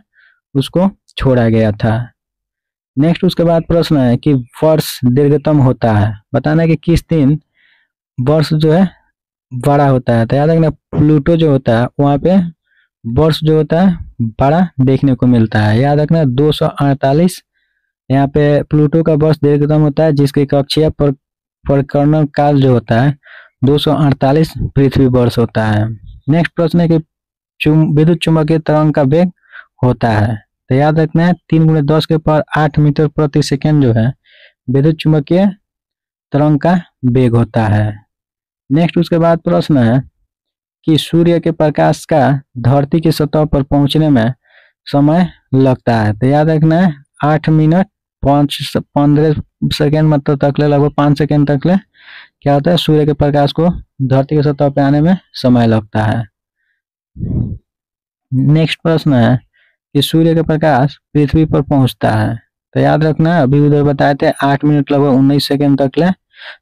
उसको छोड़ा गया था। नेक्स्ट उसके बाद प्रश्न है कि वर्ष दीर्घतम होता है, बताना है कि किस दिन वर्ष जो है बड़ा होता है। तो याद रखना प्लूटो जो होता है वहाँ पे वर्ष जो होता है बड़ा देखने को मिलता है। याद रखना 248 यहाँ पे प्लूटो का वर्ष दीर्घतम होता है, जिसके कक्षीय परिक्रमा काल जो होता है 248 पृथ्वी वर्ष होता है। नेक्स्ट प्रश्न है कि विद्युत चुंबकीय तरंग का वेग होता है। तो याद रखना है 3×10⁸ मीटर प्रति सेकेंड जो है विद्युत चुंबकीय तरंग का वेग होता है। नेक्स्ट उसके बाद प्रश्न है कि सूर्य के प्रकाश का धरती की सतह पर पहुंचने में समय लगता है। तो याद रखना है 8 मिनट 15 सेकेंड मतलब तक ले, लगभग 5 सेकेंड तक ले क्या होता है सूर्य के प्रकाश को धरती की सतह पर आने में समय लगता है। नेक्स्ट प्रश्न है कि सूर्य का प्रकाश पृथ्वी पर पहुंचता है। तो याद रखना अभी उधर बताए थे 8 मिनट लगभग 19 सेकेंड तक ले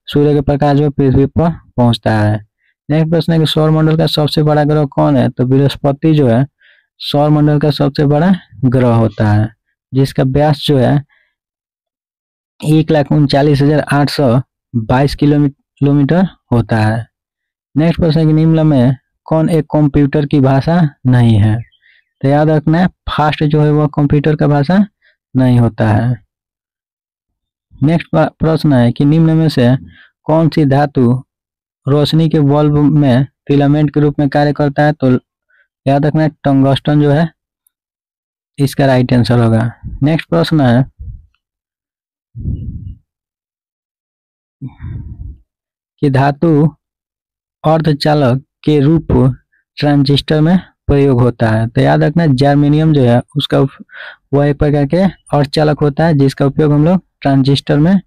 सूर्य का प्रकाश जो पृथ्वी पर पहुंचता है। नेक्स्ट प्रश्न है कि सौरमंडल का सबसे बड़ा ग्रह कौन है। तो बृहस्पति जो है सौरमंडल का सबसे बड़ा ग्रह होता है, जिसका व्यास जो है 1,39,822 किलोमीटर होता है। नेक्स्ट प्रश्न है कि निम्न में कौन एक कंप्यूटर की भाषा नहीं है। तो याद रखना है फास्ट जो है वह कंप्यूटर का भाषा नहीं होता है। नेक्स्ट प्रश्न है कि निम्न में से कौन सी धातु रोशनी के बल्ब में फिलामेंट के रूप में कार्य करता है। तो याद रखना है टंगस्टन जो है इसका राइट आंसर होगा। नेक्स्ट प्रश्न है कि धातु अर्धचालक के रूप ट्रांजिस्टर में प्रयोग होता है। तो याद रखना जर्मेनियम जो है उसका वह एक प्रकार के अर्धचालक होता है, जिसका उपयोग हम लोग ट्रांजिस्टर में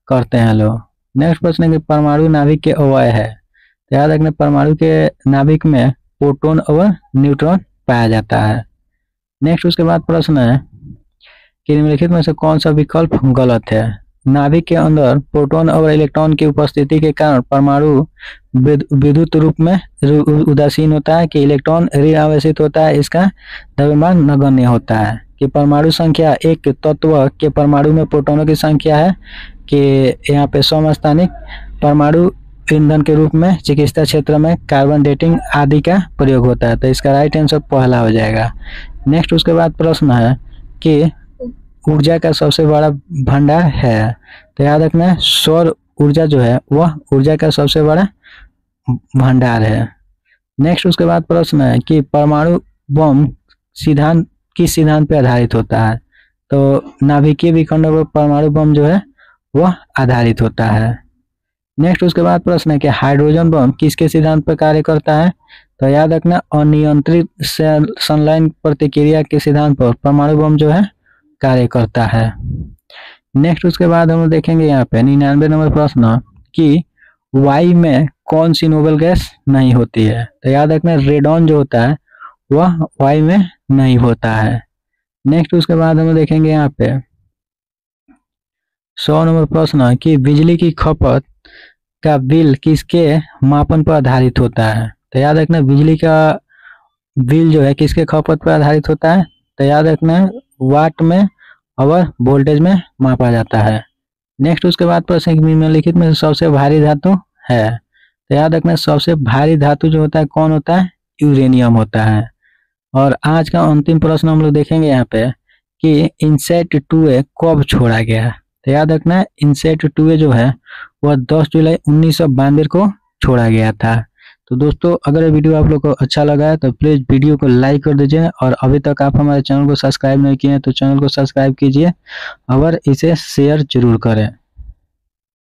करते हैं लोग। नेक्स्ट प्रश्न है कि परमाणु नाभिक के अवयव है। तो याद रखना परमाणु के नाभिक में प्रोटॉन और न्यूट्रॉन पाया जाता है। नेक्स्ट उसके बाद प्रश्न है कि निम्नलिखित में से कौन सा विकल्प गलत है। नाभिक के अंदर प्रोटॉन और इलेक्ट्रॉन की उपस्थिति के कारण परमाणु विद्युत रूप में उदासीन होता है, कि इलेक्ट्रॉन ऋण आवेशित होता है, इसका द्रव्यमान नगण्य होता है, कि परमाणु संख्या एक तत्व के परमाणु में प्रोटॉनों की संख्या है, कि यहाँ पे समस्थानिक परमाणु ईंधन के रूप में चिकित्सा क्षेत्र में कार्बन डेटिंग आदि का प्रयोग होता है। तो इसका राइट आंसर पहला हो जाएगा। नेक्स्ट उसके बाद प्रश्न है कि ऊर्जा का सबसे बड़ा भंडार है। तो याद रखना सौर ऊर्जा जो है वह ऊर्जा का सबसे बड़ा भंडार है। नेक्स्ट उसके बाद प्रश्न है कि परमाणु बम सिद्धांत किस सिद्धांत पर आधारित होता है। तो नाभिकीय विखंडन पर परमाणु बम जो है वह आधारित होता है। नेक्स्ट उसके बाद प्रश्न है कि हाइड्रोजन बम किसके सिद्धांत पर कार्य करता है। तो याद रखना अनियंत्रित संलयन प्रतिक्रिया के सिद्धांत पर परमाणु बम जो है कार्य करता है। नेक्स्ट उसके बाद हम देखेंगे यहाँ पे 99 नंबर प्रश्न कि वायु में कौन सी नोबल गैस नहीं होती है। तो याद रखना रेडॉन जो होता है वह वायु में नहीं होता है। नेक्स्ट उसके बाद हम देखेंगे यहाँ पे 100 नंबर प्रश्न कि बिजली की खपत का बिल किसके मापन पर आधारित होता है। तो याद रखना बिजली का बिल जो है किसके खपत पर आधारित होता है। तो याद रखना वाट में और वोल्टेज में मापा जाता है। नेक्स्ट उसके बाद प्रश्न निम्नलिखित में सबसे भारी धातु है। तो याद रखना सबसे भारी धातु जो होता है कौन होता है, यूरेनियम होता है। और आज का अंतिम प्रश्न हम लोग देखेंगे यहाँ पे कि इनसेट 2A कब छोड़ा गया। तो याद रखना इनसेट 2A जो है वह 10 जुलाई 1992 को छोड़ा गया था। तो दोस्तों अगर ये वीडियो आप लोग को अच्छा लगा है तो प्लीज़ वीडियो को लाइक कर दीजिए, और अभी तक आप हमारे चैनल को सब्सक्राइब नहीं किए हैं तो चैनल को सब्सक्राइब कीजिए और इसे शेयर जरूर करें।